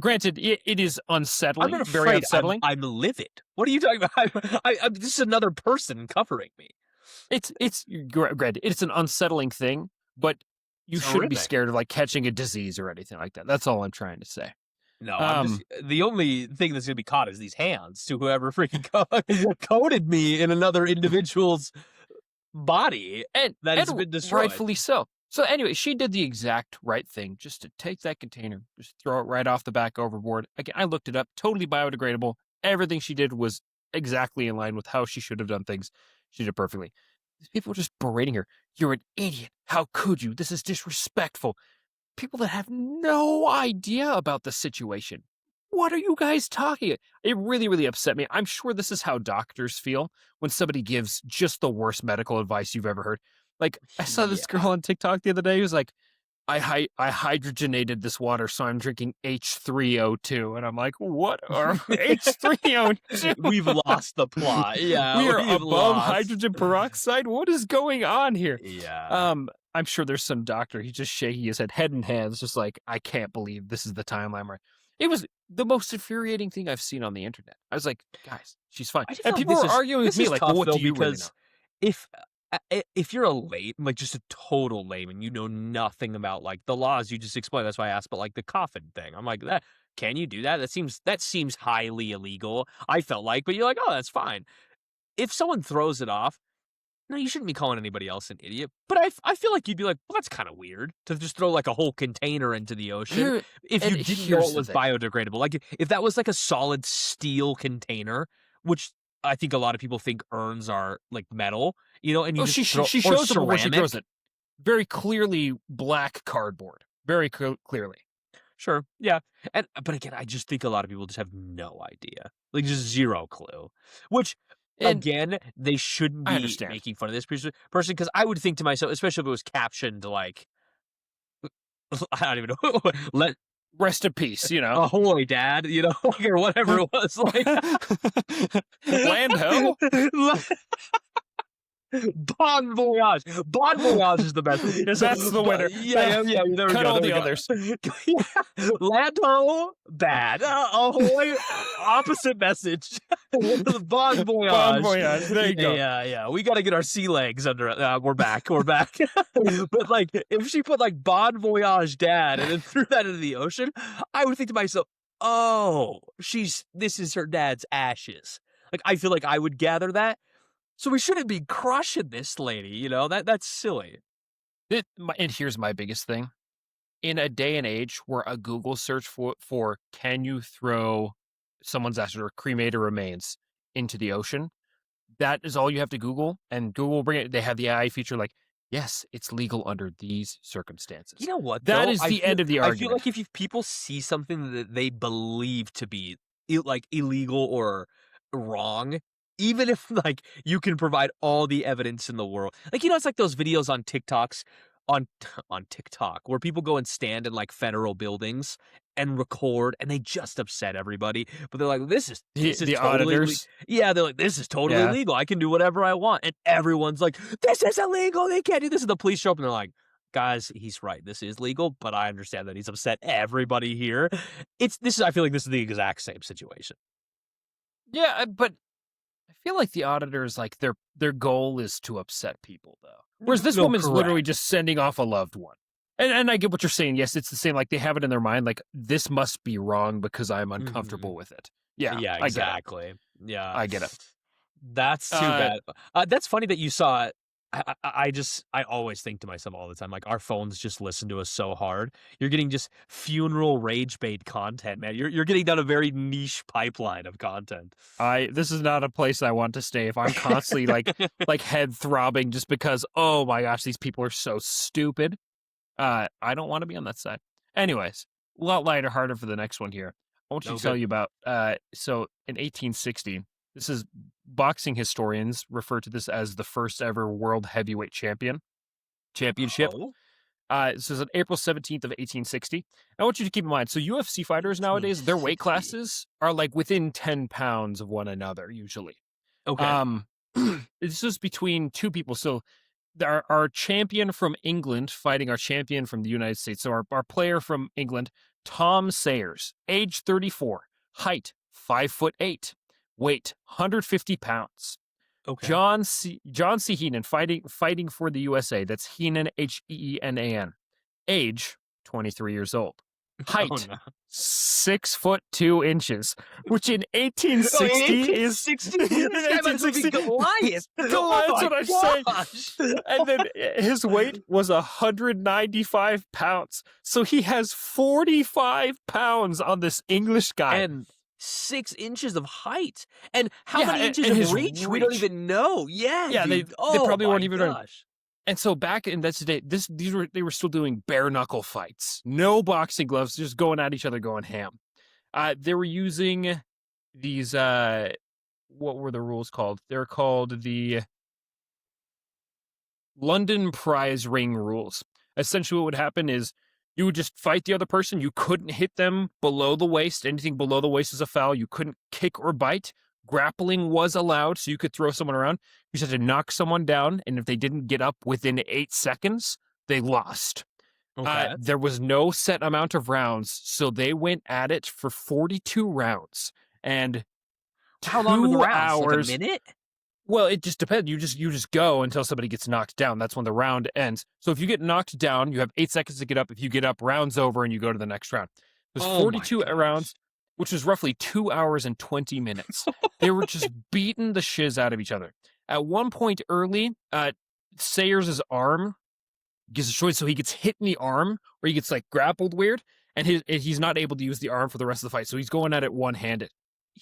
Granted, it is I'm not unsettling, very afraid. unsettling. I'm livid. What are you talking about? This is another person covering me. Granted, it's an unsettling thing, but you It's shouldn't be horrific. scared of like catching a disease or anything like that. That's all I'm trying to say. No, I'm just Um, the only thing that's gonna be caught is these hands to whoever freaking coated me in another individual's body that has and been destroyed. rightfully so. So anyway, she did the exact right thing, just to take that container, just throw it right off the back overboard. Again, I looked it up, totally biodegradable. Everything she did was exactly in line with how she should have done things. She did perfectly. These people were just berating her. You're an idiot. How could you? This is disrespectful. People that have no idea about the situation. What are you guys talking? It really, really upset me. I'm sure this is how doctors feel when somebody gives just the worst medical advice you've ever heard. Like, I saw this Yeah. girl on TikTok the other day who was like, I hydrogenated this water, so I'm drinking H3O2. And I'm like, what are H3O2? We've lost the plot. Yeah, We are we've above lost. hydrogen peroxide. What is going on here? Yeah. I'm sure there's some doctor. He's just shaking his head and hands, just like, I can't believe this is the timeline where it was the most infuriating thing I've seen on the internet. I was like, guys, she's fine. I just And feel like people were arguing with this me, is like, tough well, what though do you really know? because if if you're a like just a total layman, you know nothing about like the laws you just explained. That's why I asked about like the coffin thing. I'm like, that can you do that? That seems highly illegal. I felt like, but you're like, oh, that's fine. If someone throws it off, no, you shouldn't be calling anybody else an idiot. But I feel like you'd be like, well, that's kind of weird to just throw like a whole container into the ocean Here if and you didn't know here's it the was thing. biodegradable. Like if that was like a solid steel container, which I think a lot of people think urns are like metal, and you Oh, just she throw she or shows it before she throws ceramic. it. Very clearly black cardboard. Very clearly. Sure, yeah, but again, I just think a lot of people just have no idea, like just zero clue. Which And again, they shouldn't I be understand. making fun of this person because I would think to myself, especially if it was captioned like I don't even know. Let Rest in peace, you know. ahoy, dad, like, or whatever it was, like, Land ho? bon voyage. Bon voyage is the best. It's a, That's the winner. yeah, yeah, there we Cut go, all there we the go. others. Lando, bad. Ahoy, opposite message. Bon Bon voyage. voyage. There you Yeah, go. yeah, yeah. We got to get our sea legs under it. We're back. We're back. But like, if she put like bon voyage, dad, and then threw that into the ocean, I would think to myself, oh, this is her dad's ashes. Like, I feel like I would gather that. So we shouldn't be crushing this lady, that's silly. And here's my biggest thing. In a day and age where a Google search for can you throw someone's ashes or cremate or remains into the ocean, that is all you have to Google, and Google will bring it. They have the AI feature like, yes, it's legal under these You circumstances. know what That though? is I the feel end of the I feel argument. like if people see something that they believe to be like illegal or wrong, even if like you can provide all the evidence in the world. Like it's like those videos on TikToks on on TikTok where people go and stand in like federal buildings and record and they just upset everybody. But they're like, The this is the totally auditors, yeah, they're like, this is totally yeah, legal. I can do whatever I want. And everyone's like, this is illegal. They can't do this. And the police show up and they're like, guys, he's right. This is legal, but I understand that he's upset everybody here. I feel like this is the exact same situation. yeah, but I feel like the auditors, like their goal is to upset people, though. Whereas this No, woman's literally correct. just sending off a loved one. And I get what you're saying. Yes, it's the same. Like they have it in their mind. Like this must be wrong because I'm uncomfortable Mhm. with it. Yeah, Yeah, I get it. exactly. Yeah. I get it. That's too Uh, bad. That's funny that you saw it. I always think to myself all the time, like our phones just listen to us so hard. You're getting just funeral rage bait content, man. You're getting down a very niche pipeline of content. this is not a place I want to stay if I'm constantly like head throbbing just because oh my gosh these people are so stupid. I don't want to be on that side. Anyways, a lot lighter, harder for the next one here. I want you No to tell good. you about so in 1860, this is boxing historians refer to this as the first ever world heavyweight championship. Oh, This is on April 17th of 1860. I want you to keep in mind, so UFC fighters nowadays, their weight 1860. classes are like within 10 pounds of one another usually. Okay. Um, this is between two people. So our champion from England fighting our champion from the United States. So our player from England, Tom Sayers, age 34, height 5'8", weight 150 pounds. Okay. John C. Heenan fighting for the USA. That's Heenan, Heenan. Age 23 years old. Oh Height no. 6'2", which in Oh, in 1860 is 1860, in this guy must be 1860 Goliath. Oh That's my what I'm saying. gosh. And then his weight was 195 pounds. So he has 45 pounds on this English guy. And 6 inches of height. And how Yeah, many inches and of his reach? We don't reach. even know. Yeah, Yeah, they dude. Oh probably my weren't even. gosh. And so back in that day, they were still doing bare knuckle fights, no boxing gloves, just going at each other, going ham. They were using these. What were the rules called? They're called the London prize ring rules. Essentially, what would happen is you would just fight the other person. You couldn't hit them below the waist. Anything below the waist is a foul. You couldn't kick or bite. Grappling was allowed, so you could throw someone around. You just had to knock someone down, and if they didn't get up within 8 seconds, they lost. Okay. There was no set amount of rounds, so they went at it for 42 rounds. And How long were the two rounds? Like a hours minute? Well, it just depends. You just go until somebody gets knocked down. That's when the round ends. So if you get knocked down, you have 8 seconds to get up. If you get up, round's over, and you go to the next round. There's Oh my 42 rounds, gosh. which is roughly 2 hours and 20 minutes. They were just beating the shiz out of each other. At one point early, Sayers' arm gets destroyed, so he gets hit in the arm, or he gets like grappled weird, and he's not able to use the arm for the rest of the fight. So he's going at it one-handed.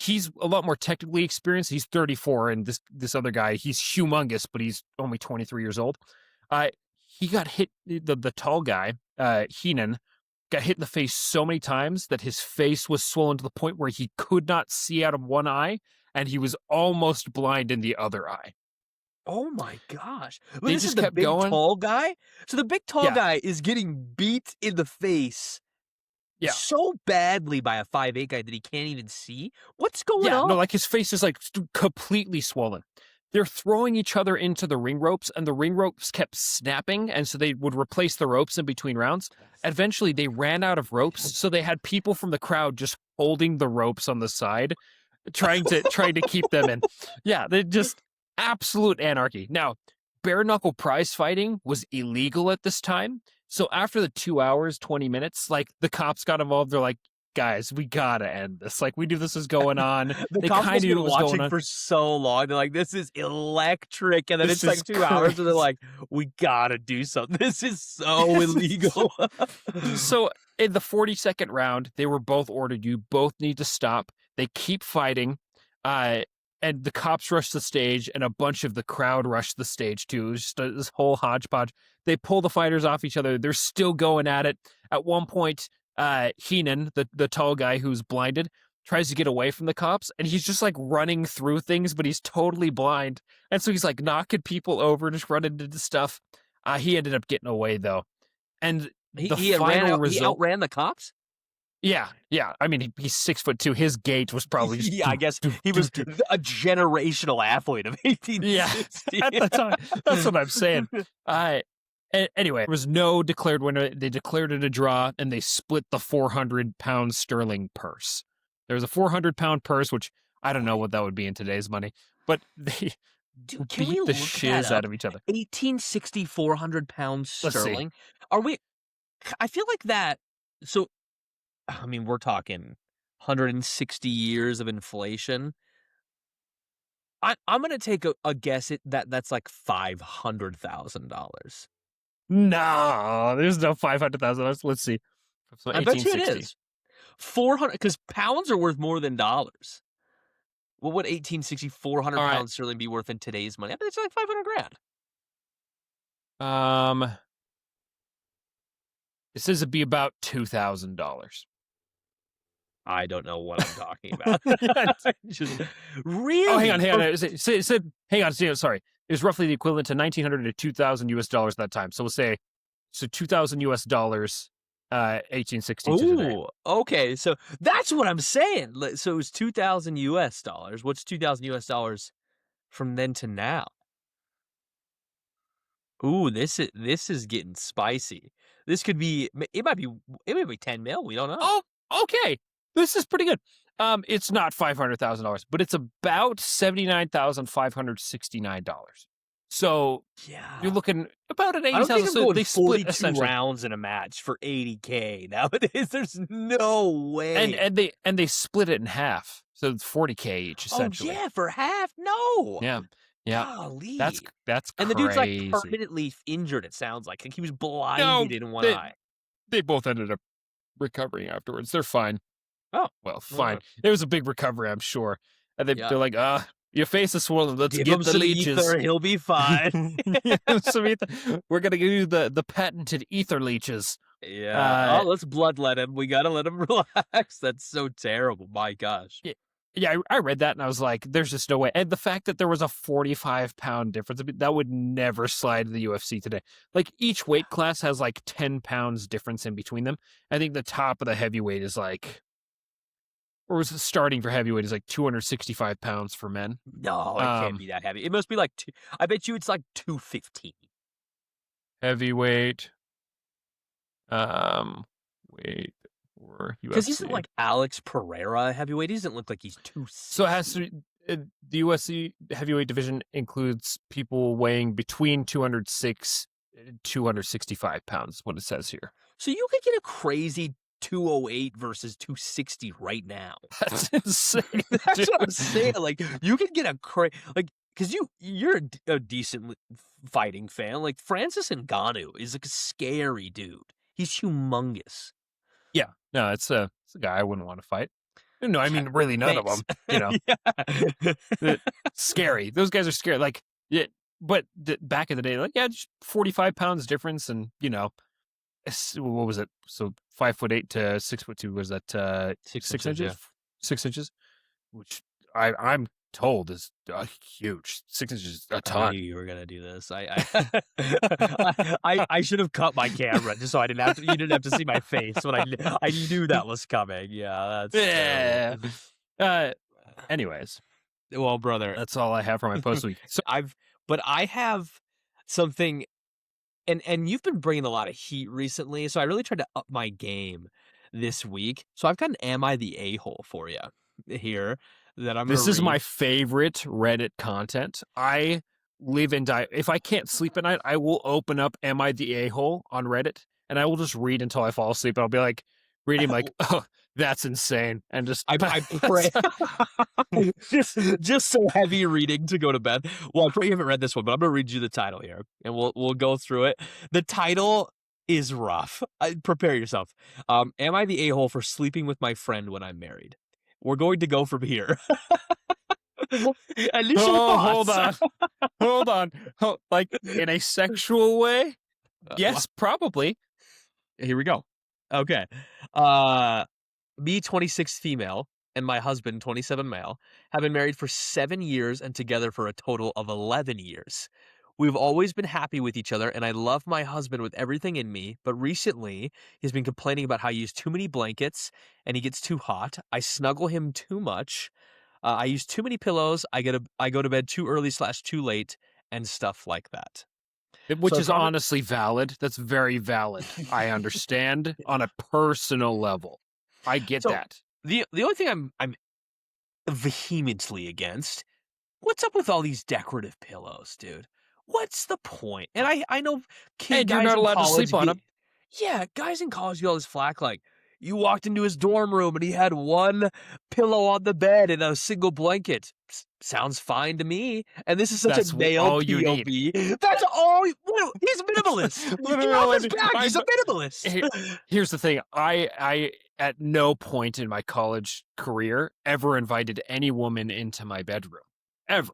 He's a lot more technically experienced. He's 34, and this other guy, he's humongous, but he's only 23 years old. Uh, he got hit. The tall guy, Heenan, got hit in the face so many times that his face was swollen to the point where he could not see out of one eye, and he was almost blind in the other eye. Oh my gosh. But They this is just the kept big going. tall guy? So the big tall Yeah, guy is getting beat in the face yeah. so badly by a 5'8" guy that he can't even see? What's going Yeah, on? no, like his face is like completely swollen. They're throwing each other into the ring ropes, and the ring ropes kept snapping, and so they would replace the ropes in between rounds. Eventually, they ran out of ropes, so they had people from the crowd just holding the ropes on the side, trying to keep them in. Yeah, they just absolute anarchy. Now, bare knuckle prize fighting was illegal at this time. So after the 2 hours, 20 minutes, like the cops got involved. They're like, guys, we gotta end this. Like, we knew this was going on. The They cops kind must of have knew been what was going watching on. for so long. They're like, "This is electric," and then This it's like is 2 hours, and they're crazy. like, "We gotta do something. This is so illegal." So in the 42nd round, they were both ordered, you both need to stop. They keep fighting. Uh, and the cops rush the stage, and a bunch of the crowd rush the stage too. It was just this whole hodgepodge. They pull the fighters off each other. They're still going at it. At one point, Heenan, the tall guy who's blinded, tries to get away from the cops, and he's just like running through things, but he's totally blind. And so he's like knocking people over, just running into stuff. He ended up getting away though. And he the he had ran final out. He result, outran the cops. yeah, yeah. I mean, he's 6'2". His gait was probably just Yeah, I do, guess do, he do, was do. a generational athlete of Yeah, 1860. at the time. That's what I'm saying. Anyway, there was no declared winner. They declared it a draw, and they split the 400-pound sterling purse. There was a 400-pound purse, which I don't know what that would be in today's money, but they Dude, can we beat the look that shiz out up? of each other. 1860, 400 pounds Let's see. sterling. Are we? I feel like that. So, I mean, we're talking 160 years of inflation. I'm gonna take a guess that's like $500,000. No, there's no 500,000. Let's see. So I bet you it 1860. is 400 because pounds are worth more than dollars. What would 1860 four hundred All right. pounds sterling be worth in today's money? I bet it's like 500 grand. Um, it says it'd be about $2,000. I don't know what I'm talking about. Yeah. Just Oh, hang on, really hang on. for It said, hang on. Sorry, it was roughly the equivalent to 1,900 to 2,000 US dollars at that time. So we'll say, so 2,000 US dollars, 1860 to today. Ooh, okay. So that's what I'm saying. So it was 2,000 US dollars. What's 2,000 US dollars from then to now? Ooh, this is getting spicy. This could be it might be 10 mil. We don't know. Oh, okay. This is pretty good. It's not $500,000, but it's about $79,569. So you're Yeah. looking about at I don't think 80,000. I'm So going they split 42 essentially. rounds in a match for 80K nowadays. There's no And way. they split it in half, so it's 40K each Oh essentially. yeah, for half? No. Yeah, yeah, that's Golly. that's And the dude's like crazy. permanently injured, it sounds like he was No, blinded in one they eye. they both ended up recovering afterwards. They're fine. Oh, Well, fine. okay. It was a big recovery, I'm sure. And Yeah. they're like, your face is swollen. Let's Give get him the some leeches. ether, he'll be fine. Yeah, we're gonna give you the patented ether leeches. Yeah. Oh, let's bloodlet him. We gotta let him relax. That's so terrible. My gosh. Yeah, yeah, I read that and I was like, there's just no way. And the fact that there was a 45-pound difference, I mean, that would never slide in the UFC today. Like each weight class has like 10 pounds difference in between them. I think the top of the heavyweight is like, or was it starting for heavyweight is like 265 pounds for men. No, it can't be that heavy. It must be like I bet you it's like 215. Heavyweight, weight for Because he's UFC. like Alex Pereira heavyweight. He doesn't look like he's So it has to. the UFC heavyweight division includes people weighing between 206 and 265 pounds, what it says here. So you could get a crazy 208 versus 260 right now. That's insane. That's Dude. what I'm saying. Like you could get a because you're a decent fighting fan. Like Francis Ngannou is like a scary dude. He's humongous. Yeah, no, it's a guy I wouldn't want to fight. No, I mean really none of them. Thanks. Scary. Those guys are scary. Like, yeah, but back in the day, like, yeah, just 45 pounds difference, and what was it? So 5'8" to 6'2" was that 6 inches? Yeah. 6 inches, which I'm told is huge. 6 inches is a ton. I knew you were gonna do this. I should have cut my camera just so I didn't have to. You didn't have to see my face, but I knew that was coming. Yeah, that's Anyways, well, brother, that's all I have for my post week. So I have something, and you've been bringing a lot of heat recently, so I really tried to up my game this week. So I've got an "Am I the A-hole" for you here that I'm. This is read. my favorite Reddit content. I live and die. If I can't sleep at night, I will open up "Am I the A-hole" on Reddit, and I will just read until I fall asleep. And I'll be like, reading like, oh, that's insane, and just I pray just so heavy reading to go to bed. Well, I pray you haven't read this one, but I'm gonna read you the title here, and we'll go through it. The title is rough. Prepare yourself. Am I the a-hole for sleeping with my friend when I'm married? We're going to go from here. Initial thoughts. hold on. Like in a sexual way? Yes, probably. Here we go. Okay. Me, 26 female, and my husband, 27 male, have been married for 7 years and together for a total of 11 years. We've always been happy with each other, and I love my husband with everything in me, but recently he's been complaining about how I use too many blankets and he gets too hot. I snuggle him too much. I use too many pillows. I go to bed too early / too late, and stuff like that. Which is honestly valid. That's very valid. I understand on a personal level. I get that. The only thing I'm vehemently against, what's up with all these decorative pillows, dude? What's the point? And I know And you're not allowed to sleep on them. Yeah, guys in college get all this flack like, you walked into his dorm room and he had one pillow on the bed and a single blanket. Sounds fine to me. And this is such a male POV. That's all. He's a minimalist. He's a minimalist. Here's the thing. I at no point in my college career ever invited any woman into my bedroom. Ever.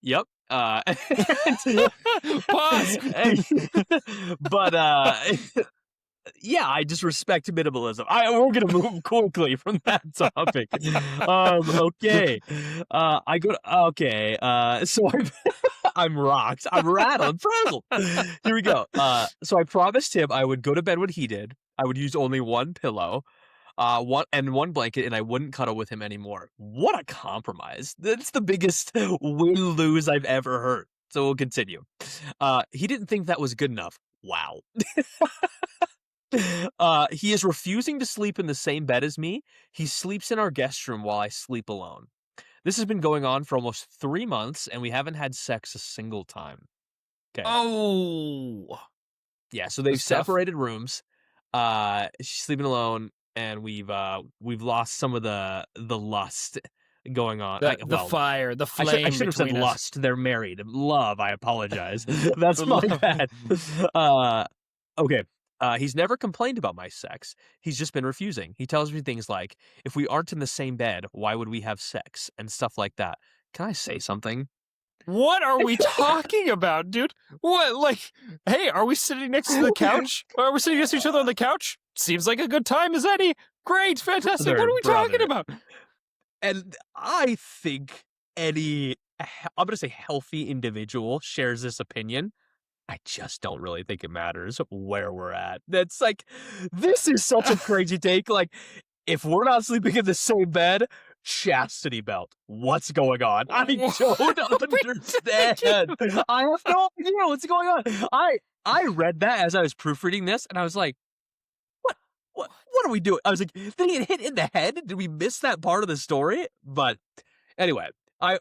Yep. Pause. But yeah, I just respect minimalism. We're gonna move quickly from that topic. Okay. So I'm rocked. I'm rattled, frazzled. Here we go. So I promised him I would go to bed when he did. I would use only one pillow, one blanket, and I wouldn't cuddle with him anymore. What a compromise! That's the biggest win-lose I've ever heard. So we'll continue. He didn't think that was good enough. Wow. He is refusing to sleep in the same bed as me. He sleeps in our guest room while I sleep alone. This has been going on for almost 3 months, and we haven't had sex a single time. Okay. Oh. Yeah, so they've separated rooms. She's sleeping alone, and we've lost some of the lust going on. The fire, the flame. I should have said lust. They're married. Love, I apologize. That's my bad. Okay. He's never complained about my sex. He's just been refusing. He tells me things like, if we aren't in the same bed, why would we have sex? And stuff like that. Can I say something? What are we talking about, dude? What, like, hey, are we sitting next to the couch? Are we sitting next to each other on the couch? Seems like a good time as any. Great, fantastic. What are we talking about? And I think I'm going to say healthy individual shares this opinion. I just don't really think it matters where we're at. That's like, this is such a crazy take. Like, if we're not sleeping in the same bed, chastity belt. What's going on? I don't understand. I have no idea what's going on. I read that as I was proofreading this, and I was like, what? What are we doing? I was like, did he get hit in the head? Did we miss that part of the story? But anyway, Oh,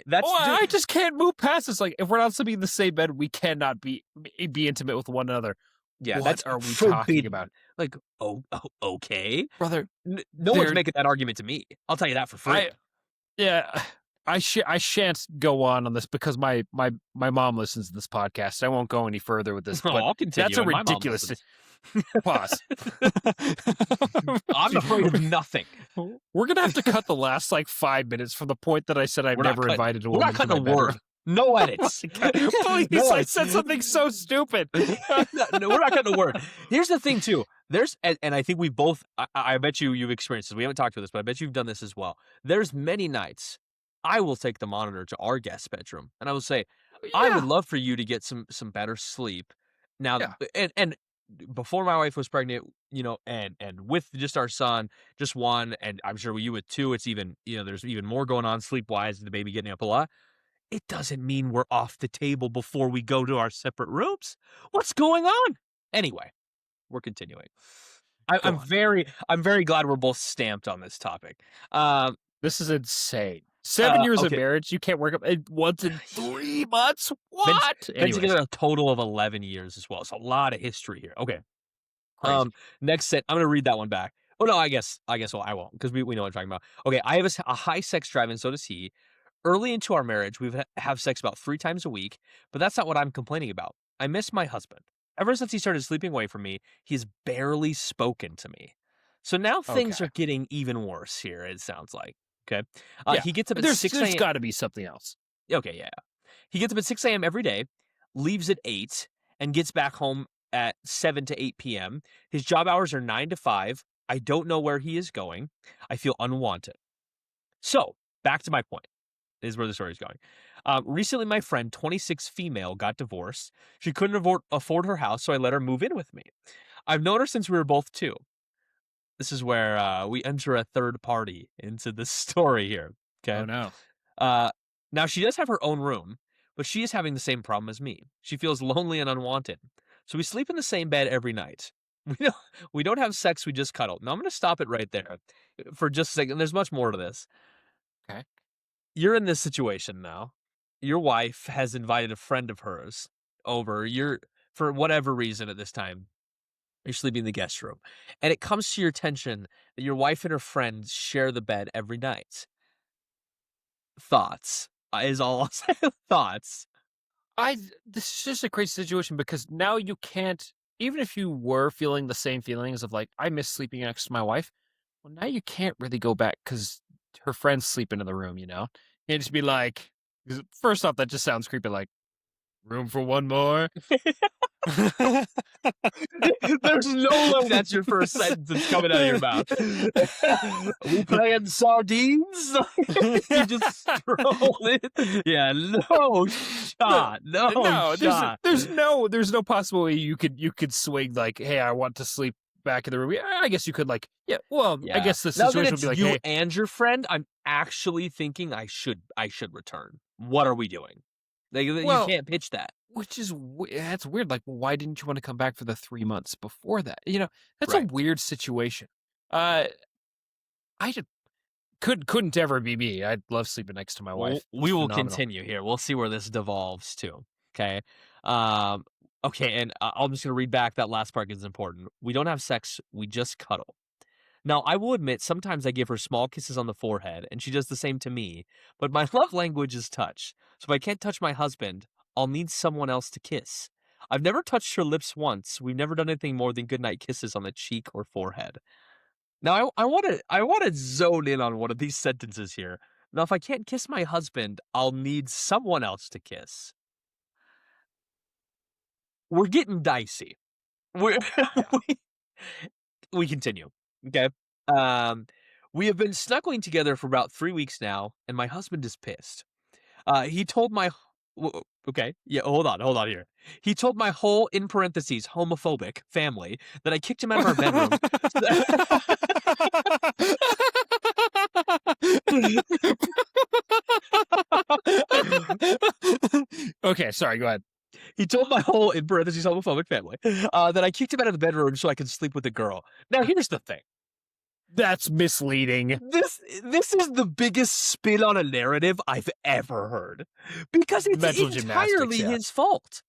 that's dude. I just can't move past this. Like, if we're not sleeping in the same bed, we cannot be intimate with one another. Yeah, What that's are we talking about, forbidden. Like, okay. brother? No one's There, making that argument to me. I'll tell you that for free. I yeah, I shan't go on this because my mom listens to this podcast. I won't go any further with this, Oh, but I'll that's continue, a and my mom ridiculous listens. pause. I'm afraid of nothing. We're gonna have to cut the last like 5 minutes from the point that I said I've We're not never cutting. invited a We're woman not to cutting my a bedroom. word. No edits. Please, No I edits. said something so stupid. No, we're not cutting a word. Here's the thing, too. And I think we both. I bet you've experienced this. We haven't talked about this, but I bet you've done this as well. There's many nights I will take the monitor to our guest bedroom, and I will say, I would Yeah, love for you to get some better sleep. Now, yeah. and before my wife was pregnant, and with just our son, just one, and I'm sure you with two, it's even, there's even more going on sleep wise, the baby getting up a lot. It doesn't mean we're off the table before we go to our separate rooms. What's going on? Anyway, we're continuing. Go on. I'm very glad we're both stamped on this topic. Um, This is insane. 7 years of okay. marriage, you can't work up once in 3 months. Been, What? been Anyways, together a total of 11 years as well. So a lot of history here. Okay. crazy. Next set, I'm gonna read that one back. Oh no, well, I won't, because we know what I'm talking about. Okay, I have a high sex drive, and so does he. Early into our marriage, we've have sex about 3 times a week, but that's not what I'm complaining about. I miss my husband. Ever since he started sleeping away from me, he's barely spoken to me. So now things Okay. are getting even worse here, it sounds like. Okay. Yeah, He gets up at there's 6 a.m. got to be something else. Okay, yeah. He gets up at 6 a.m. every day, leaves at 8, and gets back home at 7 to 8 p.m. His job hours are 9 to 5. I don't know where he is going. I feel unwanted. So, back to my point, is where the story is going. Recently, my friend, 26 female, got divorced. She couldn't afford her house, so I let her move in with me. I've known her since we were both 2. This is where we enter a third party into the story here. Okay. Oh no. Uh, Now she does have her own room, but she is having the same problem as me. She feels lonely and unwanted. So we sleep in the same bed every night. We don't have sex, we just cuddle. Now I'm going to stop it right there for just a second. There's much more to this. Okay. You're in this situation now. Your wife has invited a friend of hers over. You're, for whatever reason at this time, you're sleeping in the guest room. And it comes to your attention that your wife and her friend share the bed every night. Thoughts is all I'll say. Thoughts. This is just a crazy situation because now you can't, even if you were feeling the same feelings of like, I miss sleeping next to my wife. Well, now you can't really go back because her friends sleep in the room, you know? You can't just be like, 'cause first off, that just sounds creepy, like, room for one more. There's no way that's your first sentence that's coming out of your mouth. We playing sardines? You just stroll in. Yeah, no shot. No, No, shot. there's no possible way you could swing like, hey, I want to sleep back in the room. Yeah, I guess you could like, yeah. Well, I Yeah. guess the Now that situation would it's be like, you hey, and your friend, I'm actually thinking I should return. What are we doing? Like, you well, can't pitch that. which is that's weird. Like, why didn't you want to come back for the 3 months before that? You know, that's a Right. weird situation. Uh, I just couldn't ever be me. I'd love sleeping next to my wife. We It's will phenomenal. continue here. We'll see where this devolves to. Okay. Um, okay, and I'm just gonna read back that last part because it's important. We don't have sex, we just cuddle. Now, I will admit, sometimes I give her small kisses on the forehead, and she does the same to me, but my love language is touch. So if I can't touch my husband, I'll need someone else to kiss. I've never touched her lips once. We've never done anything more than goodnight kisses on the cheek or forehead. Now, I want to zone in on one of these sentences here. Now, if I can't kiss my husband, I'll need someone else to kiss. We're getting dicey. We're Yeah. we, we continue. Okay. Um, we have been snuggling together for about 3 weeks now, and my husband is pissed. He told my okay, yeah, hold on here. He told my whole, in parentheses, homophobic family that I kicked him out of our bedroom. Okay, sorry. Go ahead. he told my whole, in parentheses, homophobic family, that I kicked him out of the bedroom so I could sleep with a girl. Now, here's the thing. That's misleading. This is the biggest spin on a narrative I've ever heard, because it's Mental gymnastics, entirely yeah. his fault.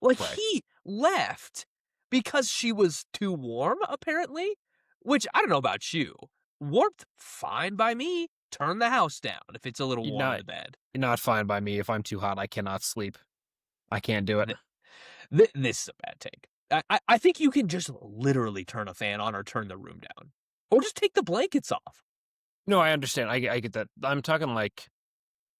Like, Right. he left because she was too warm, apparently, which I don't know about you. Warmth, fine by me. Turn the house down if it's a little You're warm in not the bed. you're not fine by me. If I'm too hot, I cannot sleep. I can't do it. This is a bad take. I think you can just literally turn a fan on or turn the room down. Or just take the blankets off. No, I understand. I get that. I'm talking like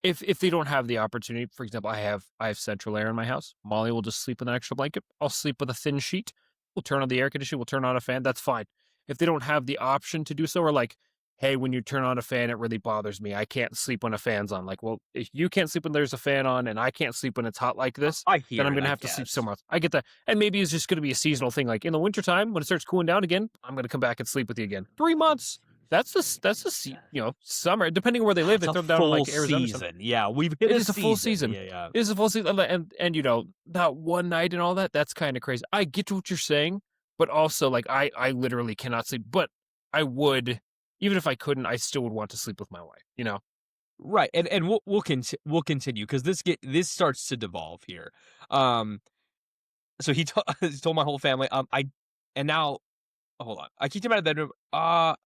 if they don't have the opportunity, for example, I have central air in my house. Molly will just sleep with an extra blanket. I'll sleep with a thin sheet. We'll turn on the air conditioner. We'll turn on a fan. That's fine. If they don't have the option to do so, or like, hey, when you turn on a fan, it really bothers me. I can't sleep when a fan's on. Like, well, if you can't sleep when there's a fan on, and I can't sleep when it's hot like this, I then hear I'm it, gonna I have to sleep guess. somewhere else. I get that, and maybe it's just gonna be a seasonal thing. Like in the wintertime, when it starts cooling down again, I'm gonna come back and sleep with you again. 3 months. Summer. Depending on where they live, It's they a throw them down in full like Arizona. season. Yeah, we've hit It a is a full season. season. Yeah, yeah. It is a full season, and that one night and all that. That's kind of crazy. I get what you're saying, but also like I literally cannot sleep. But I would, even if I couldn't, I still would want to sleep with my wife. You know? Right, and we'll continue because this starts to devolve here. Um, so he told my whole family. And now hold on. I kicked him out of the bedroom,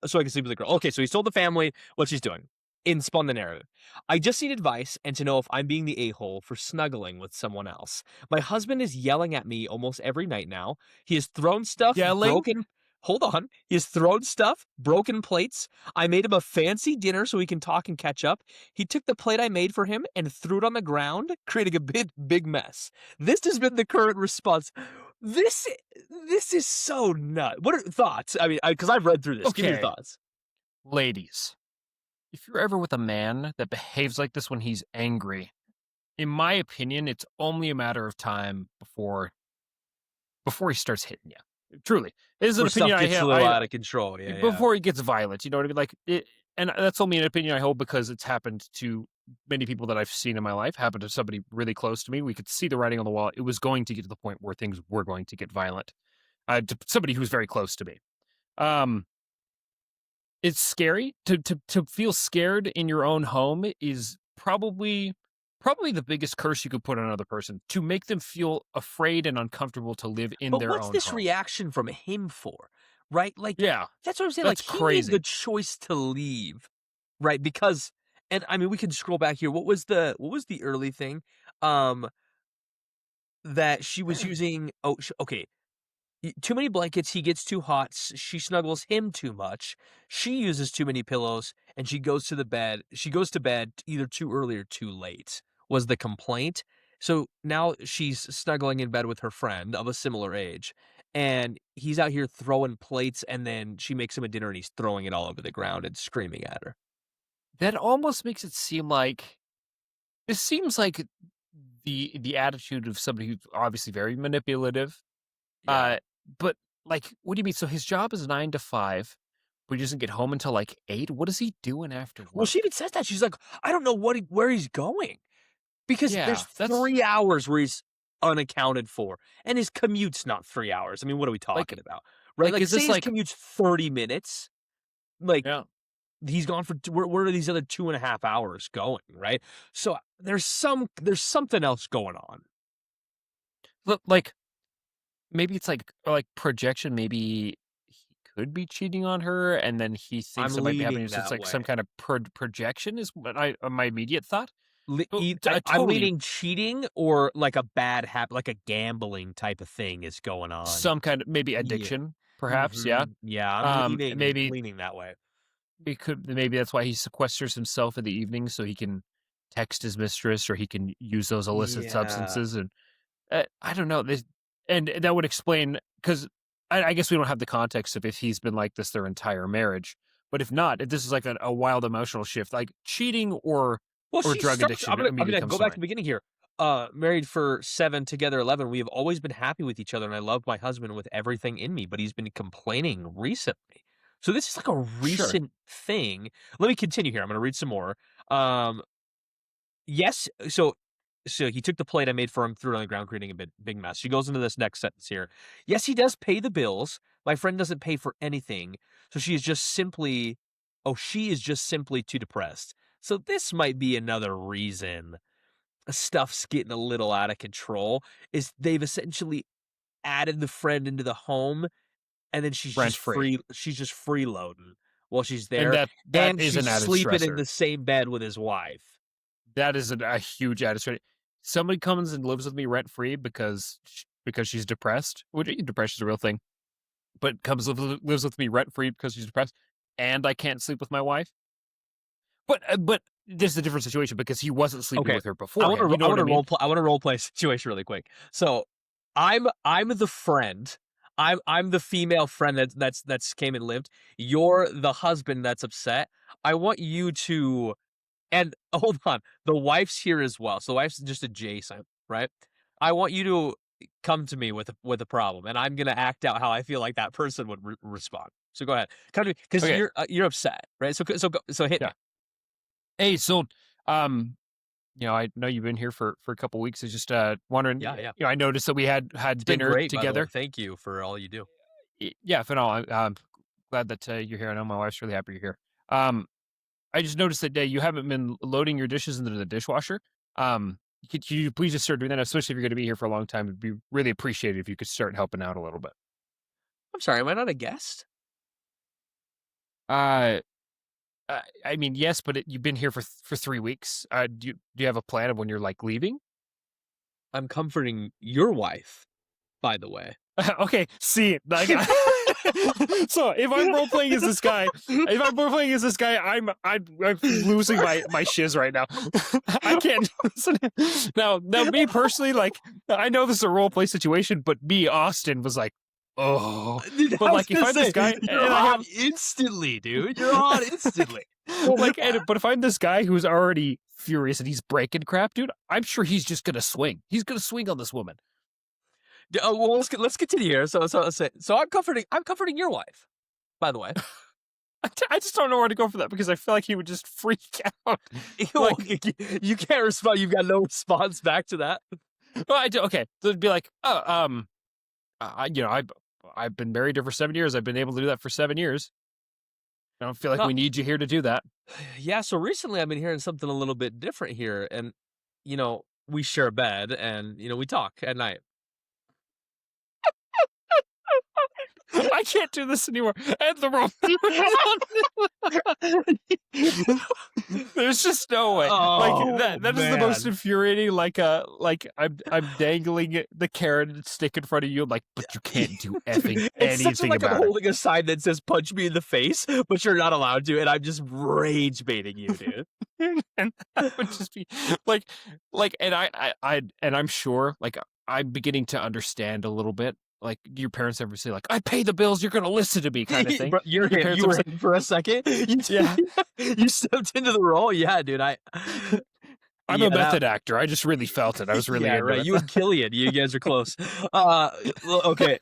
so I could sleep with the girl. Okay, so he's told the family what she's doing. In spun the narrative. I just need advice and to know if I'm being the a-hole for snuggling with someone else. My husband is yelling at me almost every night now. He has thrown stuff, Yelling. broken. Hold on. He has thrown stuff, broken plates. I made him a fancy dinner so we can talk and catch up. He took the plate I made for him and threw it on the ground, creating a big mess. This has been the current response. This this is so nut. What are thoughts? I mean, because I've read through this. Give me your Okay, thoughts. ladies, if you're ever with a man that behaves like this when he's angry, in my opinion, it's only a matter of time before he starts hitting you. Truly, this is an Where opinion stuff I gets a have. little out of control. Yeah, yeah. Before he gets violent, you know what I mean? Like it, and that's only an opinion I hold because it's happened to many people that I've seen in my life. Happened to somebody really close to me. We could see the writing on the wall. It was going to get to the point where things were going to get violent. To somebody who's very close to me. Um, it's scary to feel scared in your own home is probably the biggest curse you could put on another person to make them feel afraid and uncomfortable to live in But their what's own this home. reaction from him for? Right? Like, Yeah, that's what I'm saying. Like, that's he made the crazy. choice to leave, right? Because, and I mean, we can scroll back here. What was the early thing? Um, that she was using. Oh, okay. Too many blankets, he gets too hot, she snuggles him too much, she uses too many pillows, and she goes to bed either too early or too late, was the complaint. So now she's snuggling in bed with her friend of a similar age, and he's out here throwing plates, and then she makes him a dinner, and he's throwing it all over the ground and screaming at her. That almost makes it seem like this seems like the attitude of somebody who's obviously very manipulative. Yeah. Uh, but like, what do you mean? So his job is 9 to 5, but he doesn't get home until like 8. What is he doing after Well, she work? even says that, she's like, "I don't know where he's going." Because there's Yeah, that's 3 hours where he's unaccounted for, and his commute's not 3 hours. I mean, what are we like talking about? Right? Like, is say this his like commute's 30 minutes, like, yeah? he's gone for t where are these other 2.5 hours going, right? So, there's something else going on. Look, like maybe it's like projection. Maybe he could be cheating on her, and then he I'm thinks it might be happening. leaning So it's that like some way. kind of projection is what my immediate thought. Le Oh, e I I'm totally leaning cheating or, like, a bad habit, like a gambling type of thing is going on. some kind of maybe Yeah. addiction, perhaps. Yeah. Mhm. Yeah, I'm leaning Maybe leaning that way. it could maybe that's why he sequesters himself in the evening so he can text his mistress or he can use those illicit Yeah. substances and I don't know this and that would explain because I guess we don't have the context of if he's been like this their entire marriage, but if not, if this is like a wild emotional shift, like cheating Well, or she drug starts. I'm addiction gonna I'm immediately gonna comes go to back to mind. the beginning here. Married for 7, together 11. We have always been happy with each other, and I love my husband with everything in me. But he's been complaining recently. So this is like a Sure. recent thing. Let me continue here. I'm gonna read some more. Yes. So so he took the plate I made for him, threw it on the ground, creating a big mess. She goes into this next sentence here. Yes, he does pay the bills. My friend doesn't pay for anything. So she is just simply too depressed. So this might be another reason stuff's getting a little out of control, is they've essentially added the friend into the home, and then Rent free. she's just freeloading while she's And there, that and is an she's added sleeping in stressor. the same bed with his wife. That is a huge added stressor. Somebody comes and lives with me rent free because she's depressed, which depression is a real thing, but lives with me rent free because she's depressed, and I can't sleep with my wife. But this is a different situation because he wasn't sleeping Okay. with her beforehand. You know I what I wanna mean? I wanna role play a situation really quick. So, I'm the friend. I'm the female friend that's came and lived. You're the husband that's upset. I want you to, and hold on, the wife's here as well. So the wife's just adjacent, right? I want you to come to me with a problem, and I'm gonna act out how I feel like that person would respond. So go ahead. Come to me because Okay, you're upset, right? So hit yeah. me. Hey, so um, I know you've been here for a couple weeks. I was just wondering. Yeah, yeah. I noticed that we had It's been dinner great, by the way. together. Thank you for all you do. Yeah, for now, I'm glad that you're here. I know my wife's really happy you're here. Um, I just noticed that you haven't been loading your dishes into the dishwasher. Could you please just start doing that? Especially if you're going to be here for a long time, it'd be really appreciated if you could start helping out a little bit. I'm sorry, am I not a guest? Uh, I mean, yes, but you've been here for 3 weeks. Do you have a plan of when you're like leaving? I'm comforting your wife, by the way. Okay, see, like, so if I'm losing my shiz right now. I can't listen. Now, me personally, like, I know this is a role play situation, but me, Austin, was like, oh, Dude, but I was like, if gonna I'm say, this guy you're and I on have, instantly, dude. You're on instantly. but if I'm this guy who's already furious and he's breaking crap, dude, I'm sure he's just gonna swing. He's gonna swing on this woman. Well, let's continue here. So I'm comforting your wife, by the way. I just don't know where to go for that because I feel like he would just freak out. Like, You can't respond. You've got no response back to that. well, I do. Okay, so it'd be like, oh, I've been married to her for 7 years. I've been able to do that for 7 years. I don't feel like No, we need you here to do that. yeah. So recently, I've been hearing something a little bit different here, and we share a bed, and we talk at night. I can't do this anymore. End the room. There's just no way. Like Oh that is the most man. infuriating. Like I'm dangling the carrot and stick in front of you. Like, but you can't do effing It's such anything like I'm about it. holding a sign that says "punch me in the face," but you're not allowed to, and I'm just rage baiting you, dude. And that would just be like, and and I'm sure, like, I'm beginning to understand a little bit. Like, do your parents ever say, like, I pay the bills, you're gonna listen to me, kind of thing? Bro, you're Your him. parents You ever were say, him for a second. yeah, You stepped into the role. Yeah, dude. I'm Yeah, a method actor. I just really felt it. I was really yeah, into right. it. You and Killian, you guys are close. Okay.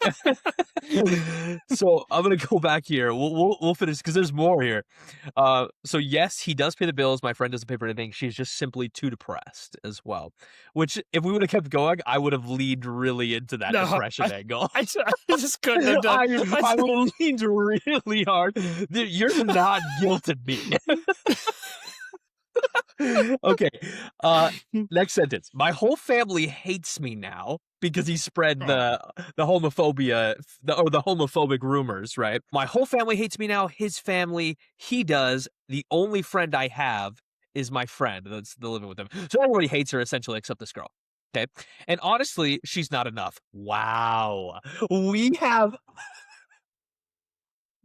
So I'm gonna go back here. We'll finish because there's more here. So yes, he does pay the bills. My friend doesn't pay for anything. She's just simply too depressed as well. Which, if we would have kept going, I would have leaned really into that No, depression angle. I just couldn't have done. I would have leaned really hard. Dude, you're not guilting me. Okay. Next sentence. My whole family hates me now because he spread the homophobia or the homophobic rumors, right? My whole family hates me now. His family, he does. The only friend I have is my friend that's living with him. So everybody hates her essentially except this girl. Okay. And honestly, she's not enough. Wow. We have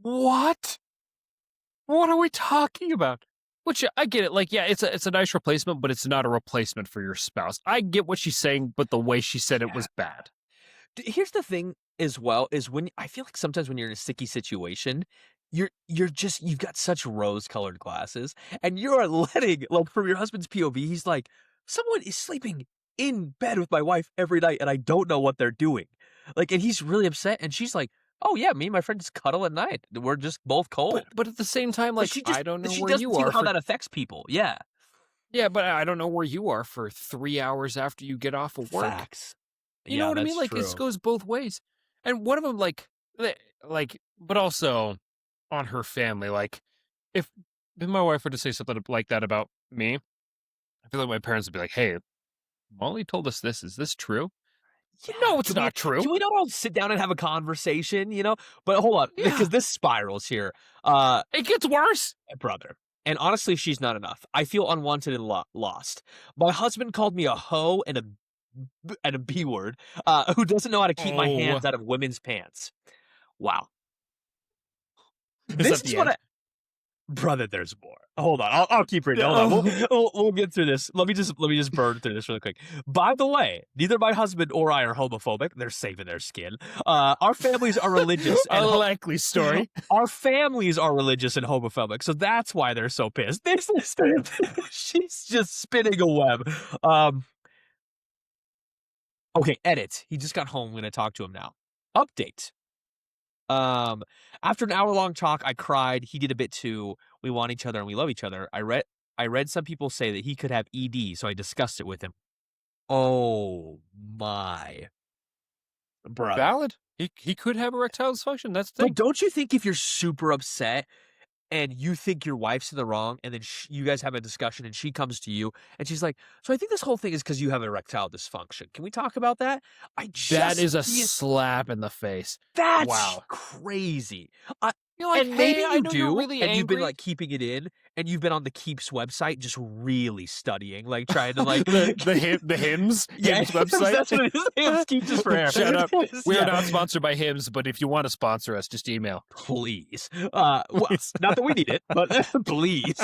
What? What are we talking about? Which I get it. Like, yeah, it's a nice replacement, but it's not a replacement for your spouse. I get what she's saying, but the way she said it yeah. was bad. Here's the thing as well is when I feel like sometimes when you're in a sticky situation, you've got such rose-colored glasses and you are letting, like, from your husband's POV, he's like, someone is sleeping in bed with my wife every night and I don't know what they're doing. Like, and he's really upset and she's like, oh yeah, me and my friend just cuddle at night. We're just both cold. But at the same time, But like, I don't know she where doesn't you see are how for that affects people. Yeah. Yeah, but I don't know where you are for 3 hours after you get off of work. Facts. You know Yeah, what I that's mean? Like, it true. goes both ways. And one of them, like, but also on her family. Like, if my wife were to say something like that about me, I feel like my parents would be like, "Hey, Molly told us this. Is this true?" Yeah, No, it's not true. can we not all sit down and have a conversation, you know? But hold on, because Yeah, this spirals here. Uh, it gets worse. brother. And honestly, she's not enough. I feel unwanted and lost. My husband called me a hoe and a B word, who doesn't know how to keep my Oh, hands out of women's pants. Wow. is This that is the what end? I brother, there's more. Hold on, I'll keep reading. Hold on, Oh, we'll get through this. Let me just burn through this really quick. By the way, neither my husband or I are homophobic. They're saving their skin. Our families are religious a and likely story. our families are religious and homophobic, so that's why they're so pissed. She's just spinning a web. Um, okay, edit. He just got home. I'm gonna talk to him now. Update. Um, After an hour-long talk, I cried. He did a bit too. We want each other and we love each other. I read some people say that he could have ED, so I discussed it with him. Oh my brother. Valid. He could have erectile dysfunction. That's the But thing. don't you think if you're super upset and you think your wife's in the wrong, and then you guys have a discussion, and she comes to you, and she's like, "So I think this whole thing is because you have erectile dysfunction. Can we talk about that?" I That just is a feel slap in the face. that's Wow. crazy. I You're like, and maybe hey, I you know you're do, really and you've been, angry. like, keeping it in, and you've been on the Keeps website just really studying, like, trying to, like The yeah, hymns website. that's what it is. Hims, Keeps is for hair. Shout out. We are Yeah. not sponsored by hymns, but if you want to sponsor us, just email. Please. Well, Please. not that we need it, but please.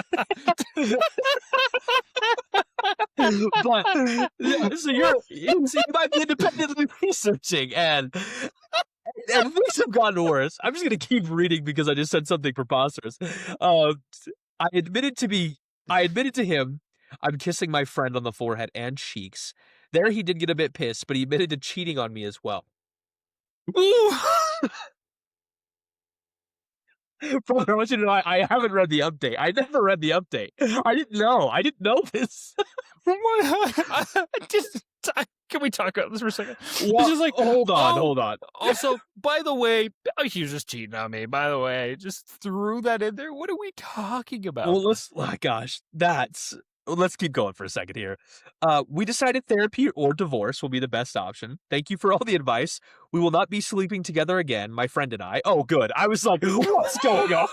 But yeah, so you might be independently researching, and things have gotten worse. I'm just gonna keep reading because I just said something preposterous. Um, I admitted to be, I admitted to him, I'm kissing my friend on the forehead and cheeks. There, he did get a bit pissed, but he admitted to cheating on me as well. Ooh. Brother, I want you to know I haven't read the update. I never read the update. I didn't know. I didn't know this. Just can we talk about this for a second? It's What? just like, Hold on, oh, hold on. also, by the way, oh, he was just cheating on me. By the way, just threw that in there. What are we talking about? Well, gosh, let's keep going for a second here. We decided therapy or divorce will be the best option. Thank you for all the advice. We will not be sleeping together again, my friend and I. Oh, good. I was like, what's going on?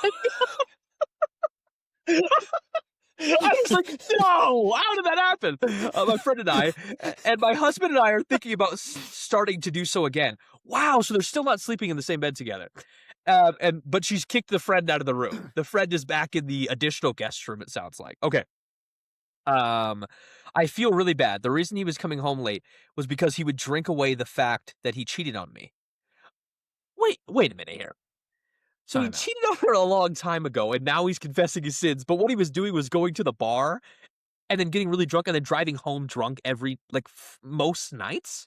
I was like, no, how did that happen? My friend and I, and my husband and I are thinking about starting to do so again. Wow, so they're still not sleeping in the same bed together. But she's kicked the friend out of the room. The friend is back in the additional guest room, it sounds like. Okay. Um, I feel really bad. The reason he was coming home late was because he would drink away the fact that he cheated on me. Wait a minute here. So he Time out. cheated on her a long time ago, and now he's confessing his sins. But what he was doing was going to the bar and then getting really drunk and then driving home drunk every most nights.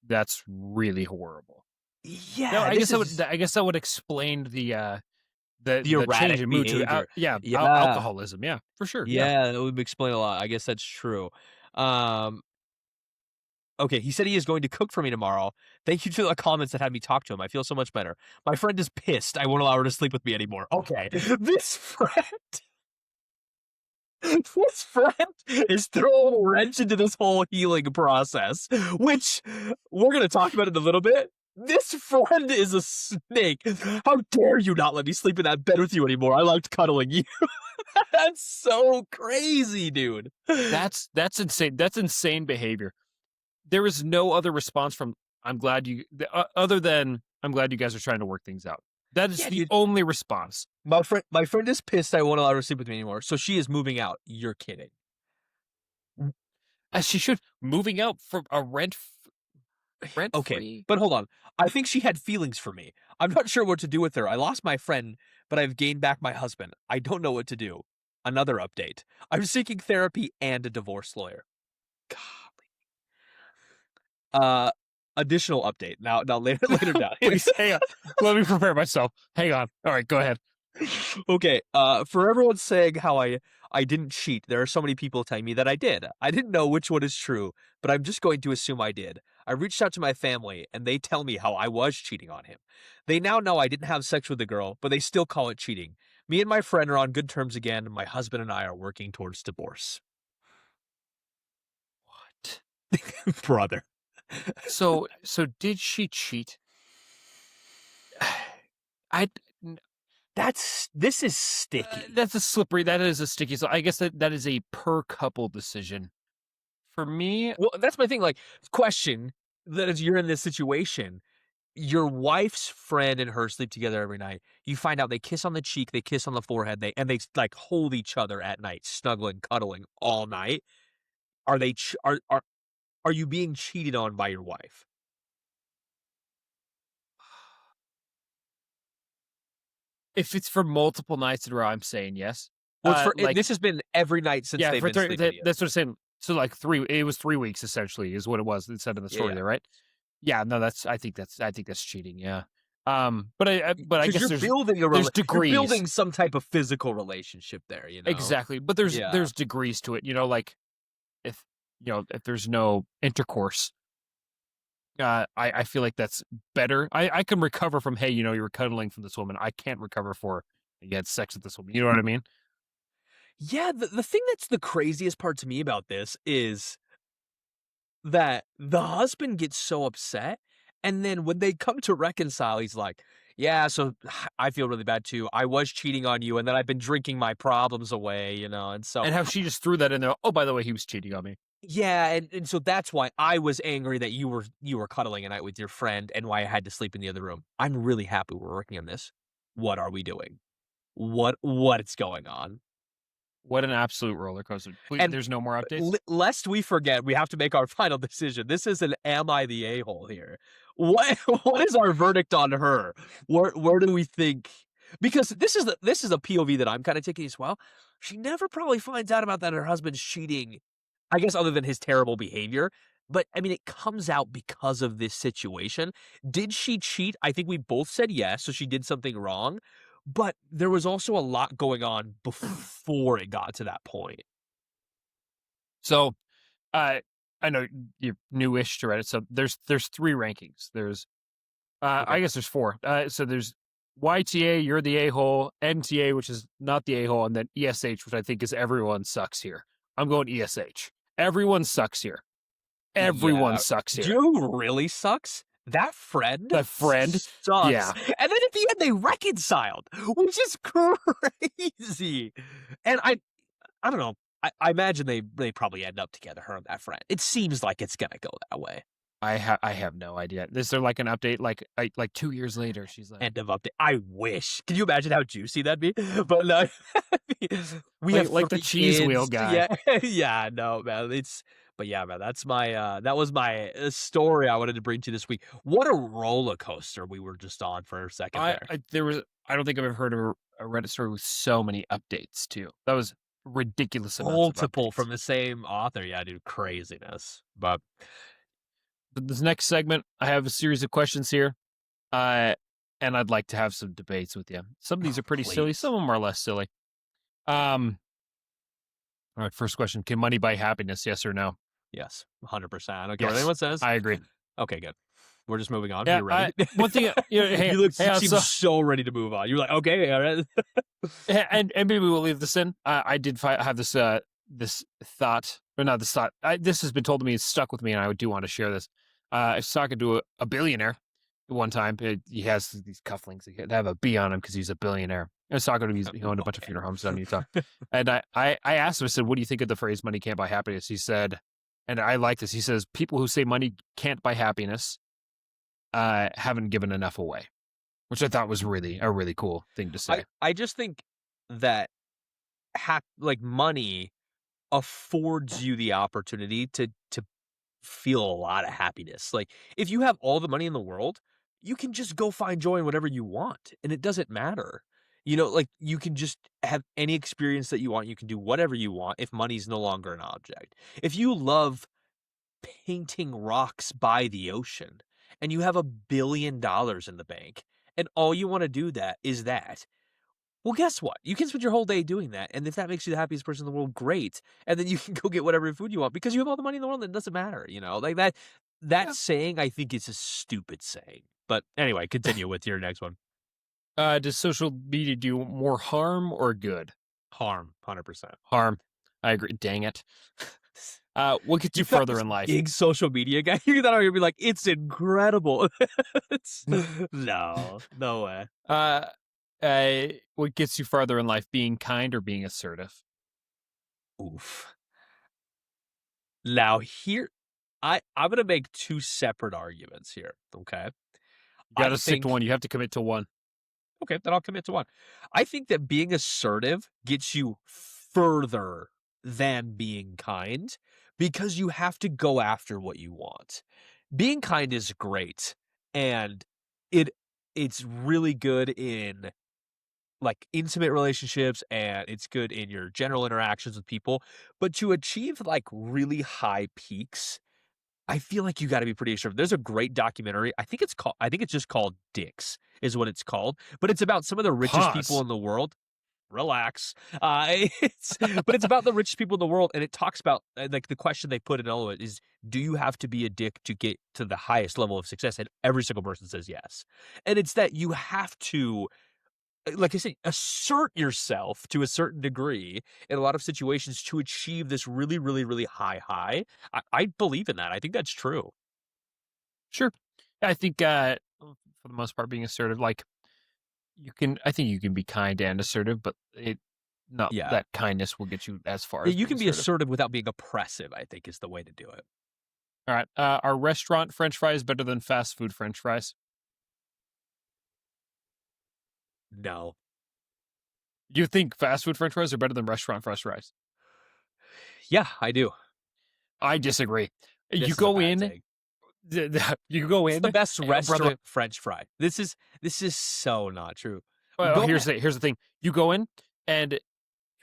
That's really horrible. No, Yeah, this is I guess that would explain the the change erratic in mood to behavior. yeah, Yeah, alcoholism. Yeah, for sure. Yeah. yeah, that would explain a lot. I guess that's true. Um, Okay, he said he is going to cook for me tomorrow. Thank you to the comments that had me talk to him. I feel so much better. My friend is pissed. I won't allow her to sleep with me anymore. Okay. This friend this friend is throwing a wrench into this whole healing process, which we're gonna talk about in a little bit. This friend is a snake. How dare you not let me sleep in that bed with you anymore? I liked cuddling you. That's so crazy, dude. That's insane. That's insane behavior. There is no other response from other than I'm glad you guys are trying to work things out. That is Yeah, the dude. only response. My friend is pissed I won't allow her to sleep with me anymore, so she is moving out. You're kidding. As she should. Moving out from a rent Okay, free. but hold on. I think she had feelings for me. I'm not sure what to do with her. I lost my friend, but I've gained back my husband. I don't know what to do. Another update. I'm seeking therapy and a divorce lawyer. Golly. Uh, Additional update. Now later down. Please hang on. Let me prepare myself. Hang on. All right, go ahead. Okay, for everyone saying how I didn't cheat, there are so many people telling me that I did. I didn't know which one is true, but I'm just going to assume I did. I reached out to my family, and they tell me how I was cheating on him. They now know I didn't have sex with the girl, but they still call it cheating. Me and my friend are on good terms again, and my husband and I are working towards divorce. What? Brother. So did she cheat? I This is sticky. that's a slippery. That is a sticky. So I guess that is a per couple decision. For me, Well, that's my thing, like, question that as you're in this situation, your wife's friend and her sleep together every night. You find out they kiss on the cheek, they kiss on the forehead, they like hold each other at night, snuggling, cuddling all night. Are they are you being cheated on by your wife? if it's for multiple nights in a row, I'm saying yes. Well, it's for Like this has been every night since yeah, they've for been sleeping together. that's what I'm saying. So like it was 3 weeks essentially is what it was. It said in the Yeah, story yeah. there, right? Yeah, no, I think that's cheating. Yeah. But I Because guess there's you're degrees. building some type of physical relationship there, you know? Exactly. But Yeah. there's degrees to it. Like if if there's no intercourse, I feel like that's better. I can recover from hey, you were cuddling from this woman. I can't recover for you had sex with this woman. You know what I mean? Yeah, the thing that's the craziest part to me about this is that the husband gets so upset, and then when they come to reconcile, he's like, "Yeah, so I feel really bad too. I was cheating on you, and then I've been drinking my problems away, you know, and so And how she just threw that in there. Oh, by the way, he was cheating on me. yeah, and so that's why I was angry that you were cuddling a night with your friend and why I had to sleep in the other room. I'm really happy we're working on this. What are we doing? What's going on?" What an absolute roller coaster. Please, And there's no more updates. lest we forget, we have to make our final decision. This is an am I the a-hole here? What what is our verdict on her? Where do we think because this is a POV that I'm kinda taking as well. She never probably finds out about that her husband's cheating, I guess other than his terrible behavior, but, I mean, it comes out because of this situation. Did she cheat? I think we both said yes, so she did something wrong, but there was also a lot going on before it got to that point. So, uh, I know you're newish to Reddit. So there's three rankings. There's Okay. I guess there's four. So there's YTA, you're the a hole, NTA, which is not the a hole, and then ESH, which I think is everyone sucks here. I'm going ESH. Everyone sucks here. Everyone Yeah. sucks Do you here. know who really sucks? That friend The friend, sucks. yeah, And then at the end they reconciled, which is crazy. And I don't know. I imagine they probably end up together, her and that friend. It seems like it's gonna go that way. I have no idea. Is there like an update? Like 2 years later, she's like, End of update. I wish. Can you imagine how juicy that'd be? But no, we have like the 3 cheese wheel kids. guy. Yeah, yeah, no, man. But yeah, man, that was my story I wanted to bring to you this week. What a roller coaster we were just on for a second there. I don't think I've ever heard of a Reddit story with so many updates too. That was ridiculous amounts of Multiple updates. from the same author. Yeah, dude, craziness. But But this next segment, I have a series of questions here, uh, and I'd like to have some debates with you. Some of these are pretty silly, please, some of them are less silly. Um, all right, first question: can money buy happiness? Yes or no? yes, 100%. I don't care what Yes, anyone says. I agree. Okay, good. We're just moving on. Yeah, You're ready. one thing, hey, You seem so so ready to move on. You're like, okay, all right. and maybe we'll leave this in. I did have this thought, or not this thought. This has been told to me, it's stuck with me, and I do want to share this. I was talking to a billionaire one time. He has these cufflinks that have a B on him because he's a billionaire. I was talking to him. He owned a bunch of funeral homes down in Utah, and I asked him. I said, "What do you think of the phrase money can't buy happiness?" He said, and I like this. He says, "People who say money can't buy happiness haven't given enough away," which I thought was really a really cool thing to say. I just think that like money affords you the opportunity to feel a lot of happiness. Like if you have all the money in the world, you can just go find joy in whatever you want and it doesn't matter. You know, like you can just have any experience that you want. You can do whatever you want if money's no longer an object. If you love painting rocks by the ocean and you have $1 billion in the bank and all you want to do that is that, Well, guess what? You can spend your whole day doing that, and if that makes you the happiest person in the world, great. And then you can go get whatever food you want because you have all the money in the world and it doesn't matter, Like that Yeah. saying I think is a stupid saying. But anyway, continue with your next one. Does social media do more harm or good? Harm, 100%. Harm. I agree. Dang it. What gets you You've got further this in life? big social media guy. You're gonna be like, it's incredible. It's no way. Uh, what gets you farther in life? Being kind or being assertive? Oof. Now here, I'm gonna make two separate arguments here. Okay. You got I to stick to think one. You have to commit to one. okay, then I'll commit to one. I think that being assertive gets you further than being kind because you have to go after what you want. Being kind is great and it it's really good in like intimate relationships and it's good in your general interactions with people, but to achieve like really high peaks, I feel like you gotta be pretty assertive. There's a great documentary, I think it's just called Dicks is what it's called, but it's about some of the richest people Pause. in the world. Relax. It's but it's about the richest people in the world, and it talks about, like, the question they put in all of it is, "Do you have to be a dick to get to the highest level of success?" And every single person says yes. And it's that you have to, like I said, assert yourself to a certain degree in a lot of situations to achieve this really, really, really high. I believe in that. I think that's true. Sure. I think for the most part, being assertive, like you can. I think you can be kind and assertive, but it not Yeah. that kindness will get you as far Yeah, as you being can be assertive. assertive without being oppressive, I think is the way to do it. All right. Are restaurant French fries better than fast food French fries? No. You think fast food French fries are better than restaurant French fries? Yeah, I do. I disagree. You This is a go bad in, take. you go It's the in, best brother. restaurant french fry. This is so not true. Well, Go ahead. here's the thing. You go in and you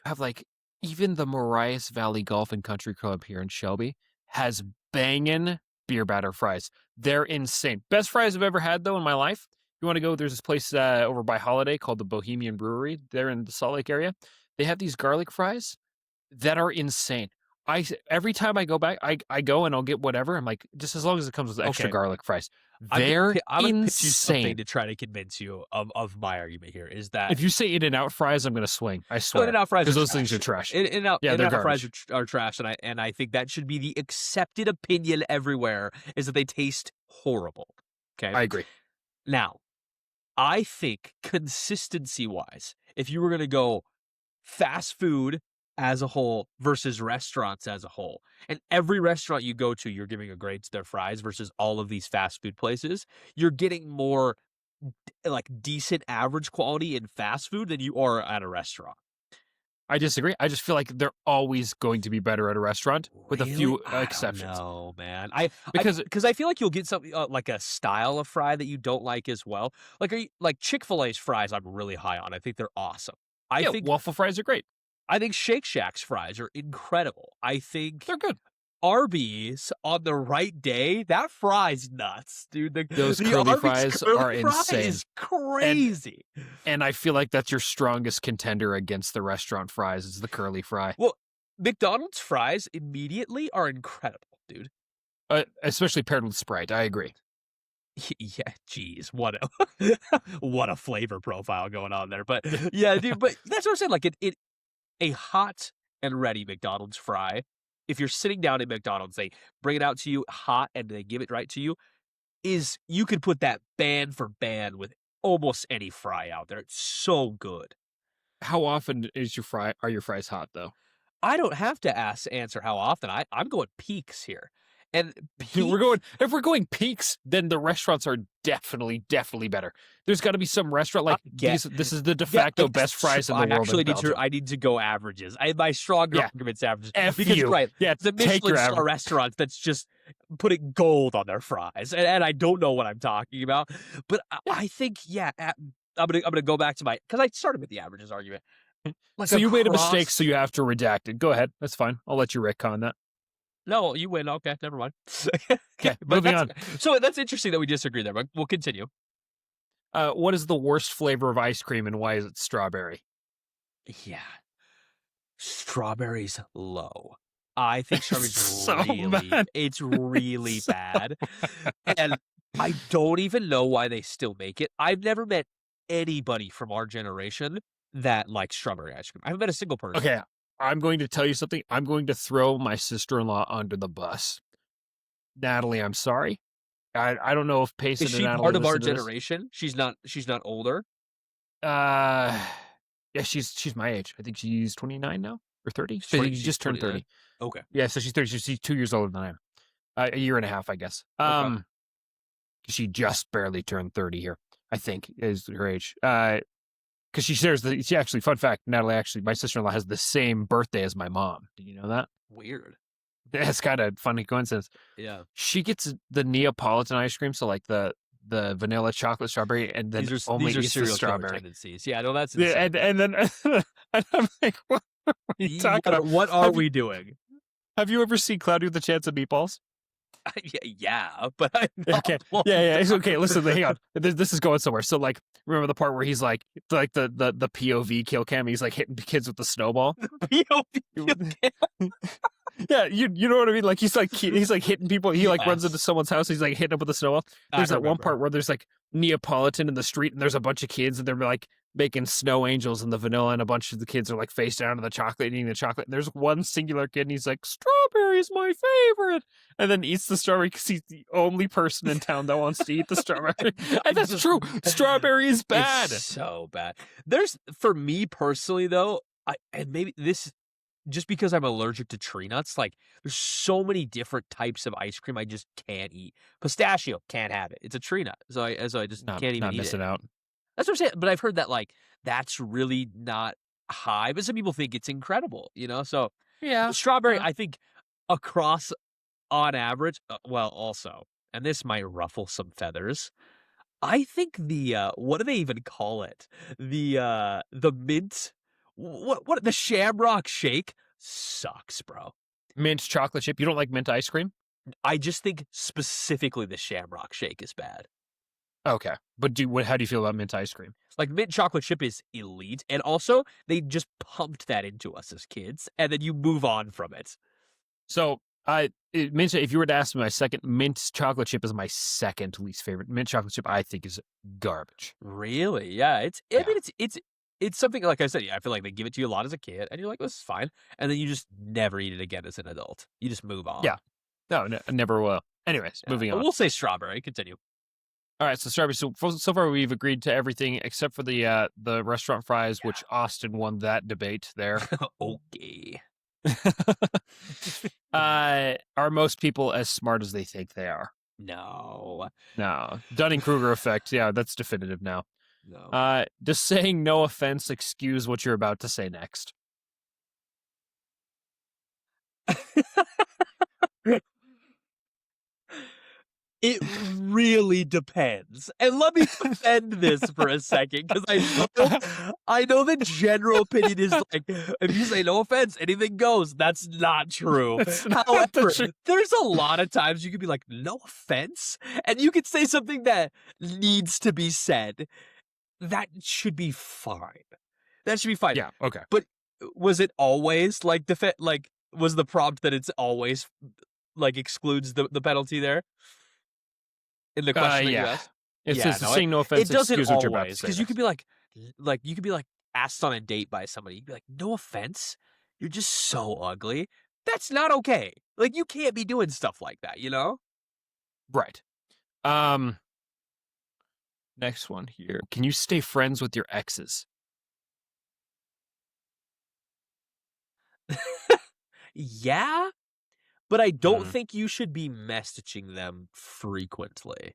have like even the Marias Valley Golf and Country Club here in Shelby has banging beer batter fries. They're insane. Best fries I've ever had though in my life. You want to go? There's this place over by Holiday called the Bohemian Brewery. They're in the Salt Lake area. They have these garlic fries that are insane. Every time I go back, I go and I'll get whatever. I'm like, just as long as it comes with extra Okay. garlic fries. They're I'm gonna pitch you something insane. to try to convince you of my argument here is that If you say In-N-Out fries, I'm gonna swing. I no, swear, In-N-Out fries because are those things are trash. trash. In-N-Out Yeah, they're In-N-Out fries garbage. are trash, and I think that should be the accepted opinion everywhere is that they taste horrible. Okay? I agree. Now, I think consistency-wise, if you were gonna go fast food as a whole versus restaurants as a whole. And every restaurant you go to, you're giving a grade to their fries versus all of these fast food places. You're getting more like decent average quality in fast food than you are at a restaurant. I disagree. I just feel like they're always going to be better at a restaurant, with a Really? few I don't exceptions. know, man. Because Because I feel like you'll get something like a style of fry that you don't like as well. Like like Chick-fil-A's fries I'm really high on. I think they're awesome. I yeah, think waffle fries are great. I think Shake Shack's fries are incredible. I think They're good. Arby's on the right day, that fry's nuts, dude. Those The curly Arby's fries curly are fry insane, is and crazy. I feel like that's your strongest contender against the restaurant fries. Is the curly fry, Well, McDonald's fries immediately are incredible, dude. especially paired with Sprite. I agree. Yeah, geez, what a what a flavor profile going on there. But yeah, dude, but that's what I'm saying. Like it a hot and ready McDonald's fry. If you're sitting down at McDonald's, they bring it out to you hot and they give it right to you. Is you could put that band for band with almost any fry out there. It's so good. How often are your fries hot though? I don't have to answer how often. I'm going peaks here. And We're peak going if we're going peaks, then the restaurants are definitely better. There's got to be some restaurant like get this is the de yeah, facto best fries in the I world in actually Belgium. need to go averages. My stronger Yeah, argument's averages F because you're you. right. Yeah, The take your Michelin star average. restaurants that's just putting gold on their fries, and I don't know what I'm talking about. But Yeah. I think I'm gonna go back to my because I started with the averages argument like So you made a mistake, across. so you have to redact it. Go ahead. That's fine. I'll let you retcon that. No, you win. Okay, never mind. Okay, Okay, but moving that's on. so that's interesting that we disagree there. But we'll continue. What is the worst flavor of ice cream and why is it strawberry? Yeah. Strawberries low. I think It's strawberries so bad. it's It's really so bad, bad. and I don't even know why they still make it. I've never met anybody from our generation that likes strawberry ice cream. I haven't met a single person. Okay, I'm going to tell you something. I'm going to throw my sister-in-law under the bus. Natalie, I'm sorry. I don't know if Is Payson and she Natalie part of our listen to this. generation? She's not older? Uh, yeah, she's my age. I think she's 29 now or 30. She's But 20 you she's just turned 29? 30. Okay. Yeah, so she's 30. She's 2 years older than I am. A year and a half, I guess. Okay. She just barely turned 30 here, I think, is her age. Because she actually, fun fact, Natalie, actually, my sister in law has the same birthday as my mom. Did you know that? Weird. That's kind of funny coincidence. Yeah. She gets the Neapolitan ice cream, so like the vanilla chocolate strawberry, and then only These are eats the serial killer strawberry. tendencies. Yeah, no, that's Yeah, insane. and then and I'm like, what are you talking about? What are we doing? Have you ever seen Cloudy with a Chance of Meatballs? Yeah, but I'm Okay. not one Yeah, yeah. It's okay. doctor. Listen, hang on. This is going somewhere. So, like, remember the part where he's like the POV kill cam? He's like hitting kids with the snowball. Yeah, you know what I mean? Like he's like hitting people. He like runs into Yes, someone's house. He's like hitting them with a snowball. I There's that one remember. part where there's like Neapolitan in the street, and there's a bunch of kids, and they're like making snow angels in the vanilla, and a bunch of the kids are like face down in the chocolate, eating the chocolate. And there's one singular kid, and he's like, "Strawberry is my favorite," and then eats the strawberry because he's the only person in town that wants to eat the strawberry. And that's Just true. Strawberry is bad. It's so bad. There's for me personally though, I and maybe this just because I'm allergic to tree nuts, like there's so many different types of ice cream I just can't eat. Pistachio, can't have it. It's a tree nut. So I just can't even Not eat it. missing out. That's what I'm saying. But I've heard that like that's really not high, but some people think it's incredible, you know? So Yeah. strawberry, Yeah. I think across on average, well also, and this might ruffle some feathers. I think what do they even call it? The mint what the Shamrock Shake sucks, bro. Mint chocolate chip. You don't like mint ice cream? I just think specifically the Shamrock Shake is bad. Okay, but how do you feel about mint ice cream? Like mint chocolate chip is elite, and also they just pumped that into us as kids, and then you move on from it. So mint. If you were to ask me, my second mint chocolate chip is my second least favorite. Mint chocolate chip, I think, is garbage. Really? Yeah, I Yeah, mean it's something like I said, yeah, I feel like they give it to you a lot as a kid, and you're like, "This is fine," and then you just never eat it again as an adult. You just move on. yeah. No, never will. Anyways, Yeah, moving but on. we'll say strawberry. Continue. All right, so strawberry. So far, we've agreed to everything except for the restaurant fries, Yeah. which Austin won that debate there. Okay. Are most people as smart as they think they are? No. No, Dunning Kruger effect. Yeah, that's definitive now. No. Does saying no offense excuse what you're about to say next? It really depends. And let me defend this for a second, because I know the general opinion is like, if you say no offense, anything goes. That's not true. That's not the However, truth. there's a lot of times you could be like, no offense, and you could say something that needs to be said. That should be fine. That should be fine. Yeah. Okay. But was it always like was the prompt that it's always like excludes the penalty there in the question that you Yeah. asked? It Yeah, says no, saying no it offense doesn't excuse what you're about to always, say because you next. could be you could be like asked on a date by somebody. You'd be like, no offense, you're just so ugly. That's not okay. Like you can't be doing stuff like that, you know? Right. Um. Next one here. Can you stay friends with your exes? Yeah, but I don't Hmm. think you should be messaging them frequently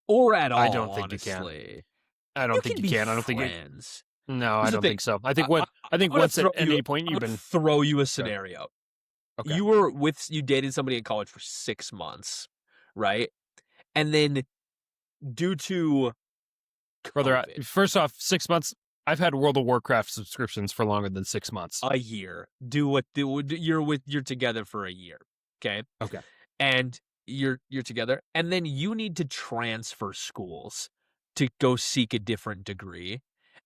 or at I all, don't think you can. honestly. I You don't think can you be can. I don't think it. friends. No, I Here's the don't thing. think so. I think I, when I, I think I'm gonna once at throw you. any point I'm you've gonna been throw you a okay. scenario. Okay. You dated somebody in college for 6 months, right? And then due to Brother, COVID, first off, 6 months. I've had World of Warcraft subscriptions for longer than 6 months. a year, you're together for a year, okay? Okay. And you're together, and then you need to transfer schools to go seek a different degree.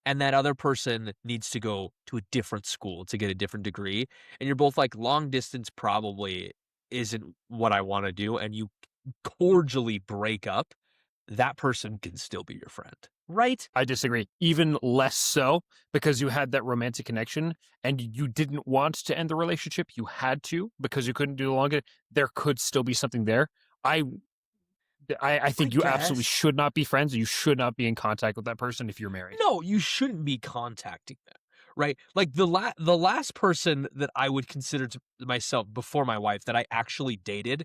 and that other person needs to go to a different school to get a different degree, and you're both like, long distance probably isn't what I wanna do, and you cordially break up, that person can still be your friend, right? I disagree. Even less so because you had that romantic connection and you didn't want to end the relationship. You had to because you couldn't do it longer. There could still be something there. I I I think you absolutely guess. should not be friends. You should not be in contact with that person if you're married. No, you shouldn't be contacting them, right? Like, the last person that I would consider to myself before my wife that I actually dated,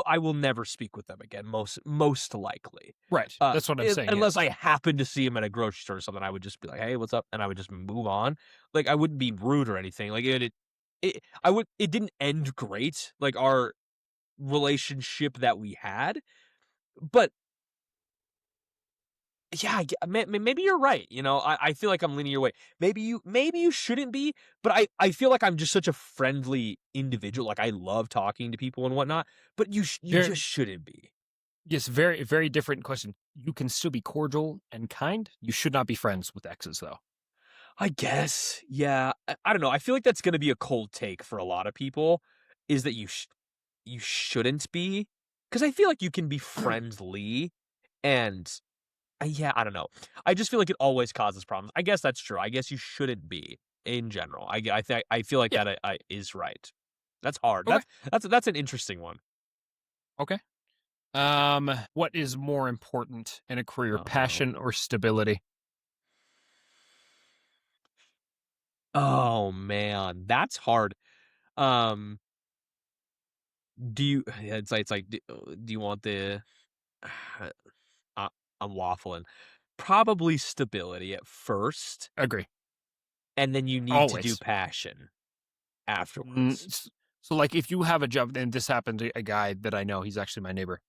I will never speak with them again, most likely. Right. That's what I'm saying. Unless Yes. I happen to see him at a grocery store or something, I would just be like, "Hey, what's up?" And I would just move on. Like, I wouldn't be rude or anything. Like, it didn't end great, like, our relationship that we had, but yeah, maybe you're right, I feel like I'm leaning your way. Maybe you shouldn't be, but I feel like I'm just such a friendly individual, like, I love talking to people and whatnot, but you Very just shouldn't be. yes, very very different question. You can still be cordial and kind. You should not be friends with exes though. I guess, yeah, I don't know, I feel like that's gonna be a cold take for a lot of people, is that you shouldn't be, because I feel like you can be friendly and yeah, I don't know. I just feel like it always causes problems. I guess that's true. I guess you shouldn't be in general. I feel like Yeah. that is right. That's hard. Okay. That's an interesting one. Okay. What is more important in a career, Oh no. passion or stability? Oh man, that's hard. Um, do you? Yeah, it's like do you want the? Uh, I'm waffling. Probably stability at first, Agree. and then you need to do Always. passion Mm, afterwards. so, like, if you have a job, and this happened to a guy that I know, he's actually my neighbor.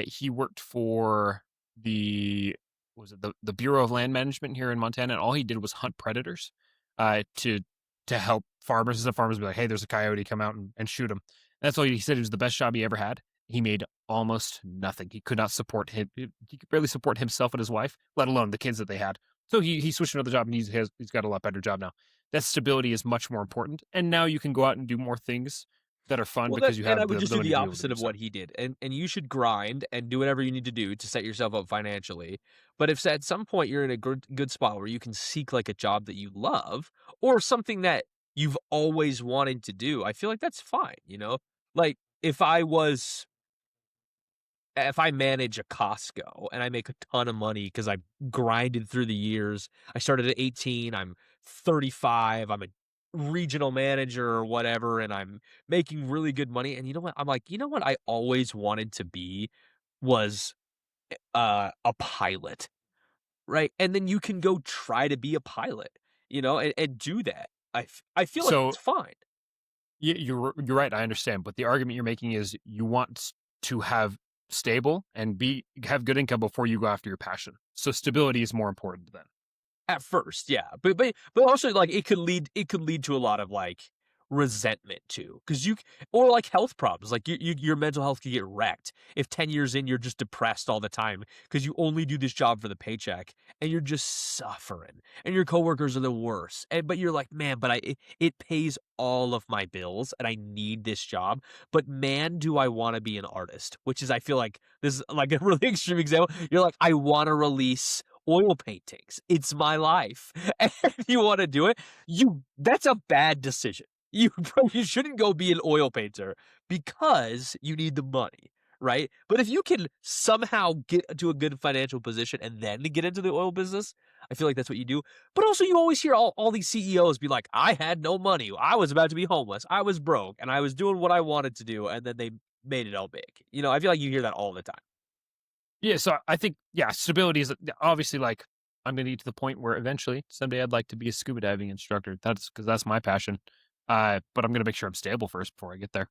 He worked for the was it the Bureau of Land Management here in Montana, and all he did was hunt predators, to help farmers. The farmers be like, "Hey, there's a coyote, come out and shoot him." That's all he said. It was the best job he ever had. He made almost nothing. He could not support him. He could barely support himself and his wife, let alone the kids that they had. So he switched to another job, and he's got a lot better job now. That stability is much more important. And now you can go out and do more things that are fun Well, then because you and I have would the just do ability the to be able to opposite do of so. what he did, and you should grind and do whatever you need to do to set yourself up financially. But if at some point you're in a good spot where you can seek like a job that you love or something that you've always wanted to do, I feel like that's fine. Like if I manage a Costco and I make a ton of money because I grinded through the years, I started at 18, I'm 35, I'm a regional manager or whatever, and I'm making really good money. And you know what? I'm like, you know what I always wanted to be was a pilot, right? And then you can go try to be a pilot, and do that. I feel like So it's fine. you're right. I understand, but the argument you're making is you want to have stable and be have good income before you go after your passion. So stability is more important then. At first, yeah, but also, like, it could lead to a lot of, like, resentment too, because or, like, health problems, like, your mental health could get wrecked if 10 years in, you're just depressed all the time because you only do this job for the paycheck, and you're just suffering, and your coworkers are the worst, but you're like, "Man, but it pays all of my bills, and I need this job, but man, do I wanna be an artist," which is I feel like this is, like, a really extreme example. You're like, "I wanna release oil paintings. It's my life." And you want to do it, that's a bad decision. You shouldn't go be an oil painter because you need the money, right? But if you can somehow get to a good financial position and then get into the oil business, I feel like that's what you do. But also you always hear all these CEOs be like, I had no money. I was about to be homeless. I was broke and I was doing what I wanted to do. And then they made it all big. I feel like you hear that all the time. Yeah, so I think stability is obviously like I'm gonna get to the point where eventually someday I'd like to be a scuba diving instructor. That's because that's my passion. But I'm gonna make sure I'm stable first before I get there.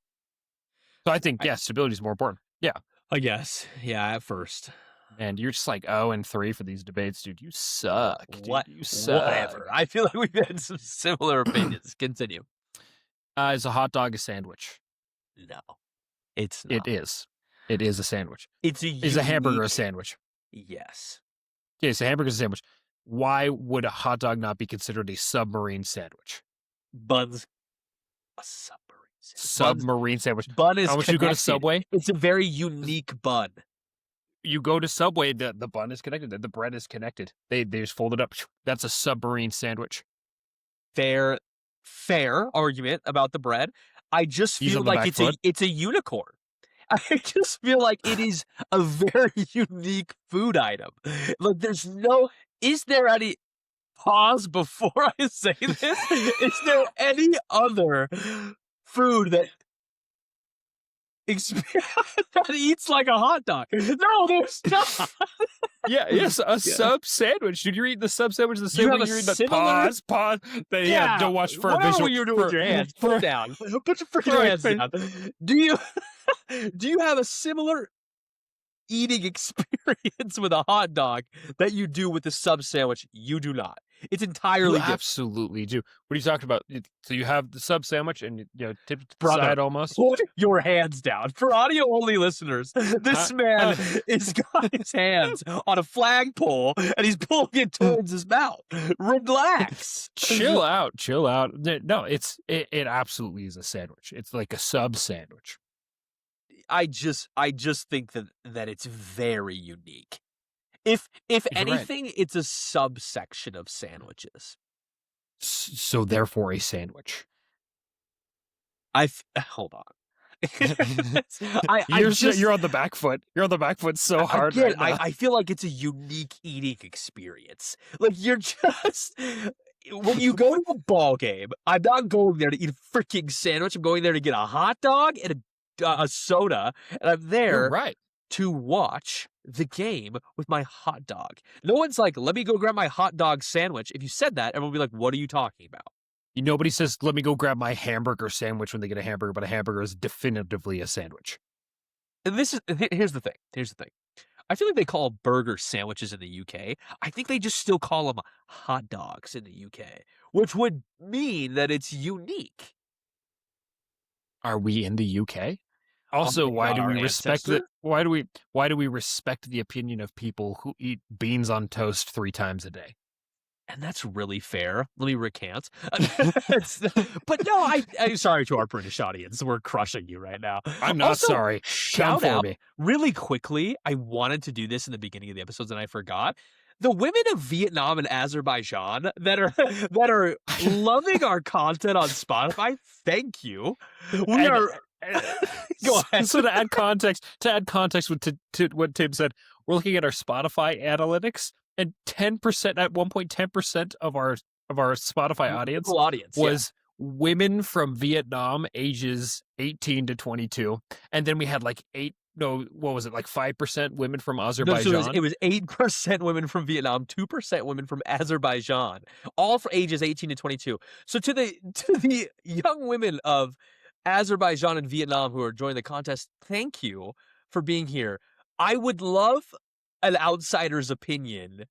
So I think stability is more important. Yeah, I guess. Yeah, at first. man, you're just like 0-3 for these debates, dude. You suck, dude. What You suck. whatever. I feel like we've had some similar opinions. Continue. Is a hot dog a sandwich? No, it's It not. is. It is a sandwich. It's a Is a hamburger a unique sandwich? yes. Okay, so hamburger is a sandwich. why would a hot dog not be considered a submarine sandwich? Buns a submarine sandwich. Submarine sandwich. Bun is I want you to go to connected. Subway. It's a very unique bun. You go to Subway, the bun is connected, the bread is connected. They just fold it up. That's a submarine sandwich. Fair argument about the bread. I just He's feel on the like back foot. it's a unicorn. I just feel like it is a very unique food item. Like, is there any pause before I say this? Is there any other food that that eats like a hot dog? No, there's not. Yeah, yes, a Yeah. sub sandwich. Dude, you're eating the sub sandwich the You same have way a you're eating the similar- pause. Yeah, don't watch for a whatever visual. you're doing with your hands. Put it down. Put your freaking for- hands down. Do you have a similar eating experience with a hot dog that you do with the sub sandwich? You do not. It's You entirely different. absolutely do. What are you talking about? So you have the sub sandwich and tip it to the Brother, side almost. Put your hands down. For audio only listeners, this man is got his hands on a flagpole and he's pulling it towards his mouth. Relax. Chill out. No, it absolutely is a sandwich. It's like a sub sandwich. I just think that it's very unique. If You're right. anything, it's a subsection of sandwiches. So therefore a sandwich. Hold on. You're on the back foot. You're on the back foot so hard Again, right now. I feel like it's a unique eating experience. Like, you're just when you go to a ball game, I'm not going there to eat a freaking sandwich. I'm going there to get a hot dog and a soda, and I'm You're there right. to watch the game with my hot dog. No one's like, let me go grab my hot dog sandwich. If you said that, everyone would be like, what are you talking about? Nobody says, let me go grab my hamburger sandwich when they get a hamburger, but a hamburger is definitively a sandwich. And here's the thing. I feel like they call burger sandwiches in the UK. I think they just still call them hot dogs in the UK, which would mean that it's unique. Are we in the UK? Also, why do we respect why do we respect the opinion of people who eat beans on toast 3 times a day? And that's really fair. Let me recant. But no, I'm sorry to our British audience. We're crushing you right now. I'm not Also, sorry. Come Shout for out me. really quickly. I wanted to do this in the beginning of the episodes and I forgot. The women of Vietnam and Azerbaijan that are loving our content on Spotify, thank you. We are go ahead. So to add context to what Tim said, we're looking at our Spotify analytics, and 10% at 1.10% of our Spotify audience was women from Vietnam, ages 18 to 22, and then we had like 5% women from Azerbaijan. No, so it was 8% women from Vietnam, 2% women from Azerbaijan, all for ages 18 to 22. So to the young women of Azerbaijan and Vietnam who are joining the contest, thank you for being here. I would love an outsider's opinion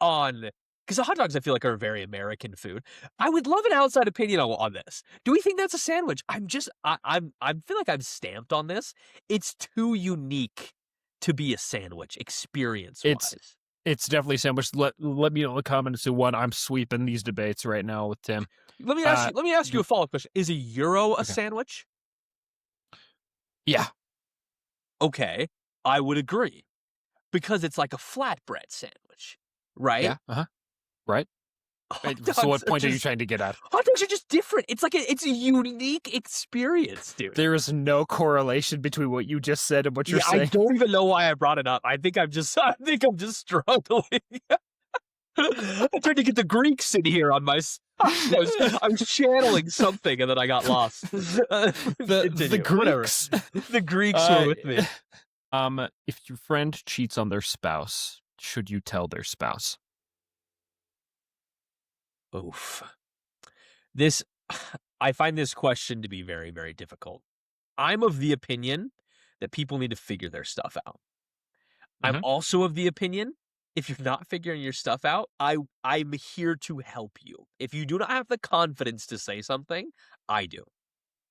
on, because hot dogs I feel like are a very American food. I would love an outside opinion on this. Do we think that's a sandwich? I feel like I'm stamped on this. It's too unique to be a sandwich experience-wise. It's definitely a sandwich. Let me know in the comments who won. I'm sweeping these debates right now with Tim. Let me ask you a follow-up question. Is a gyro a sandwich? Yeah. Okay, I would agree. Because it's like a flatbread sandwich, right? Yeah. Right. So what point are you trying to get at? Hot dogs are just different. It's a unique experience, dude. There is no correlation between what you just said and what you're saying. I don't even know why I brought it up. I think I'm just struggling. I tried to get the Greeks in here on my side. I was channeling something and then I got lost. The Greeks. The Greeks were with me. If your friend cheats on their spouse, should you tell their spouse? Oof. I find this question to be very, very difficult. I'm of the opinion that people need to figure their stuff out. I'm also of the opinion, if you're not figuring your stuff out, I'm here to help you. If you do not have the confidence to say something, I do.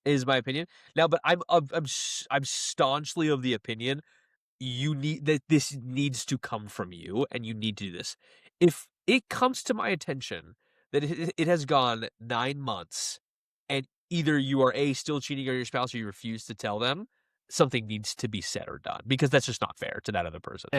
Is my opinion. Now, but I'm staunchly of the opinion this needs to come from you, and you need to do this. If it comes to my attention that it has gone 9 months, and either you are, A, still cheating on your spouse or you refuse to tell them, something needs to be said or done because that's just not fair to that other person.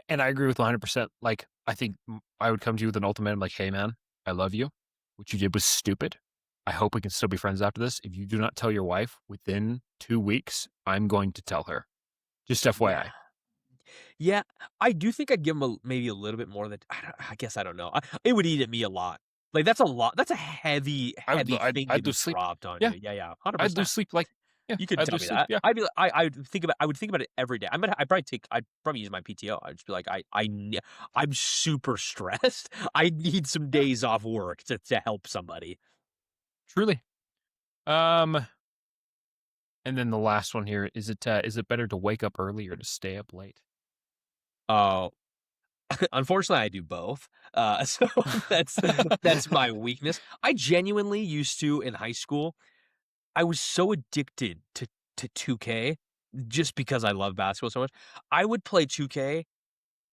And I agree with 100%. Like, I think I would come to you with an ultimatum like, "Hey, man, I love you. What you did was stupid. I hope we can still be friends after this. If you do not tell your wife within 2 weeks, I'm going to tell her. Just Yeah. FYI." Yeah, I do think I'd give him maybe a little bit more than I guess I don't know. It would eat at me a lot. Like, that's a lot. That's a heavy, I would heavy thing to I'd be lose sleep. dropped on Yeah, you. Yeah, yeah, I'd 100%. lose sleep, like yeah, You couldn't I'd tell lose me sleep, that. yeah. I would think about it every day. I'd probably use my PTO. I'd just be like, I'm super stressed. I need some Yeah, days off work to help somebody. truly. And then the last one here, is it better to wake up early or to stay up late? Oh, unfortunately, I do both. So that's my weakness. I genuinely used to in high school. I was so addicted to 2K just because I love basketball so much. I would play 2K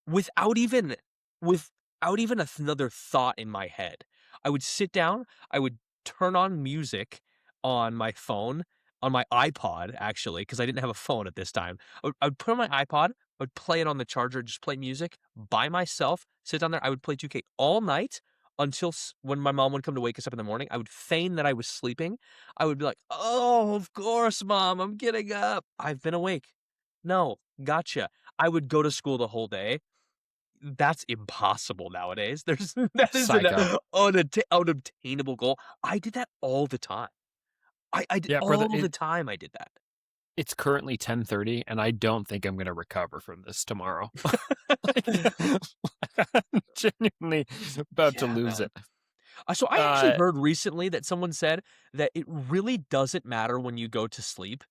without even without even another thought in my head. I would sit down, I would turn on music on my phone, on my iPod actually, because I didn't have a phone at this time. I would put on my iPod, I would play it on the charger, just play music by myself, sit down there, I would play 2K all night until when my mom would come to wake us up in the morning. I would feign that I was sleeping. I would be like, "Oh, of course, mom, I'm getting up. I've been awake." "No, gotcha." I would go to school the whole day. That's impossible nowadays. There's that is an Psycho. unobtainable goal. I did that all the time. I did Yeah, brother, all the time I did that. it's currently 10:30, and I don't think I'm gonna recover from this tomorrow. Like, I'm genuinely about to Yeah, lose man. it. So I actually Uh, heard recently that someone said that it really doesn't matter when you go to sleep.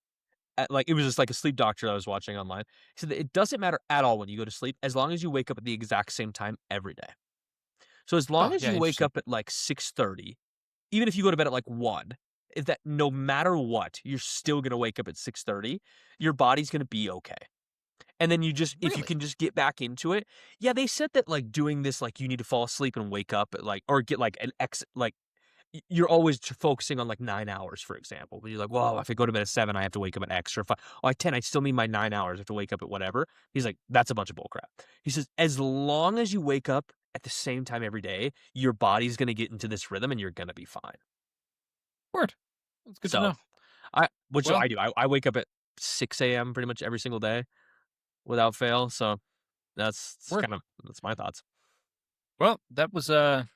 Like, it was just like a sleep doctor I was watching online. He said that it doesn't matter at all when you go to sleep as long as you wake up at the exact same time every day. So as long oh, as yeah, you wake interesting. up at like 6:30, even if you go to bed at like 1, is that no matter what, you're still gonna wake up at 6:30, your body's gonna be okay. And then you just if you Really? can just get back into it. Yeah, they said that, like, doing this, like, you need to fall asleep and wake up at, like, or get, like, an X like, you're always focusing on, like, 9 hours, for example. But you're like, "Well, if I go to bed at 7, I have to wake up at X, or if at 10, I still need my 9 hours. I have to wake up at whatever." He's like, "That's a bunch of bullcrap." He says, "As long as you wake up at the same time every day, your body's gonna get into this rhythm and you're gonna be fine." Word. That's good to So, know. which Well I do. I wake up at 6 a.m. pretty much every single day without fail. So word. that's my thoughts. Well, that was the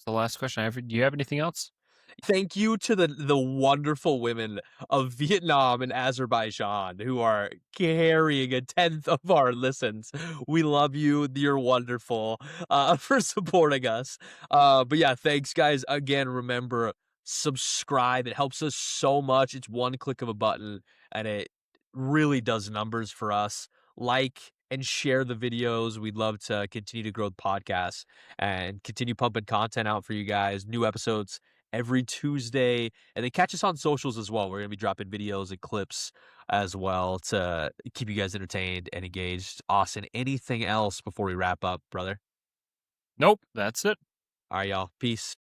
last question I have. Do you have anything else? Thank you to the wonderful women of Vietnam and Azerbaijan who are carrying a tenth of our listens. We love you. You're wonderful for supporting us. But yeah, thanks guys again. Remember, subscribe. It helps us so much. It's one click of a button, and it really does numbers for us. Like and share the videos. We'd love to continue to grow the podcast and continue pumping content out for you guys. New episodes every Tuesday. And then catch us on socials as well. We're going to be dropping videos and clips as well to keep you guys entertained and engaged. Austin, anything else before we wrap up, brother? Nope. That's it. All right, y'all. Peace.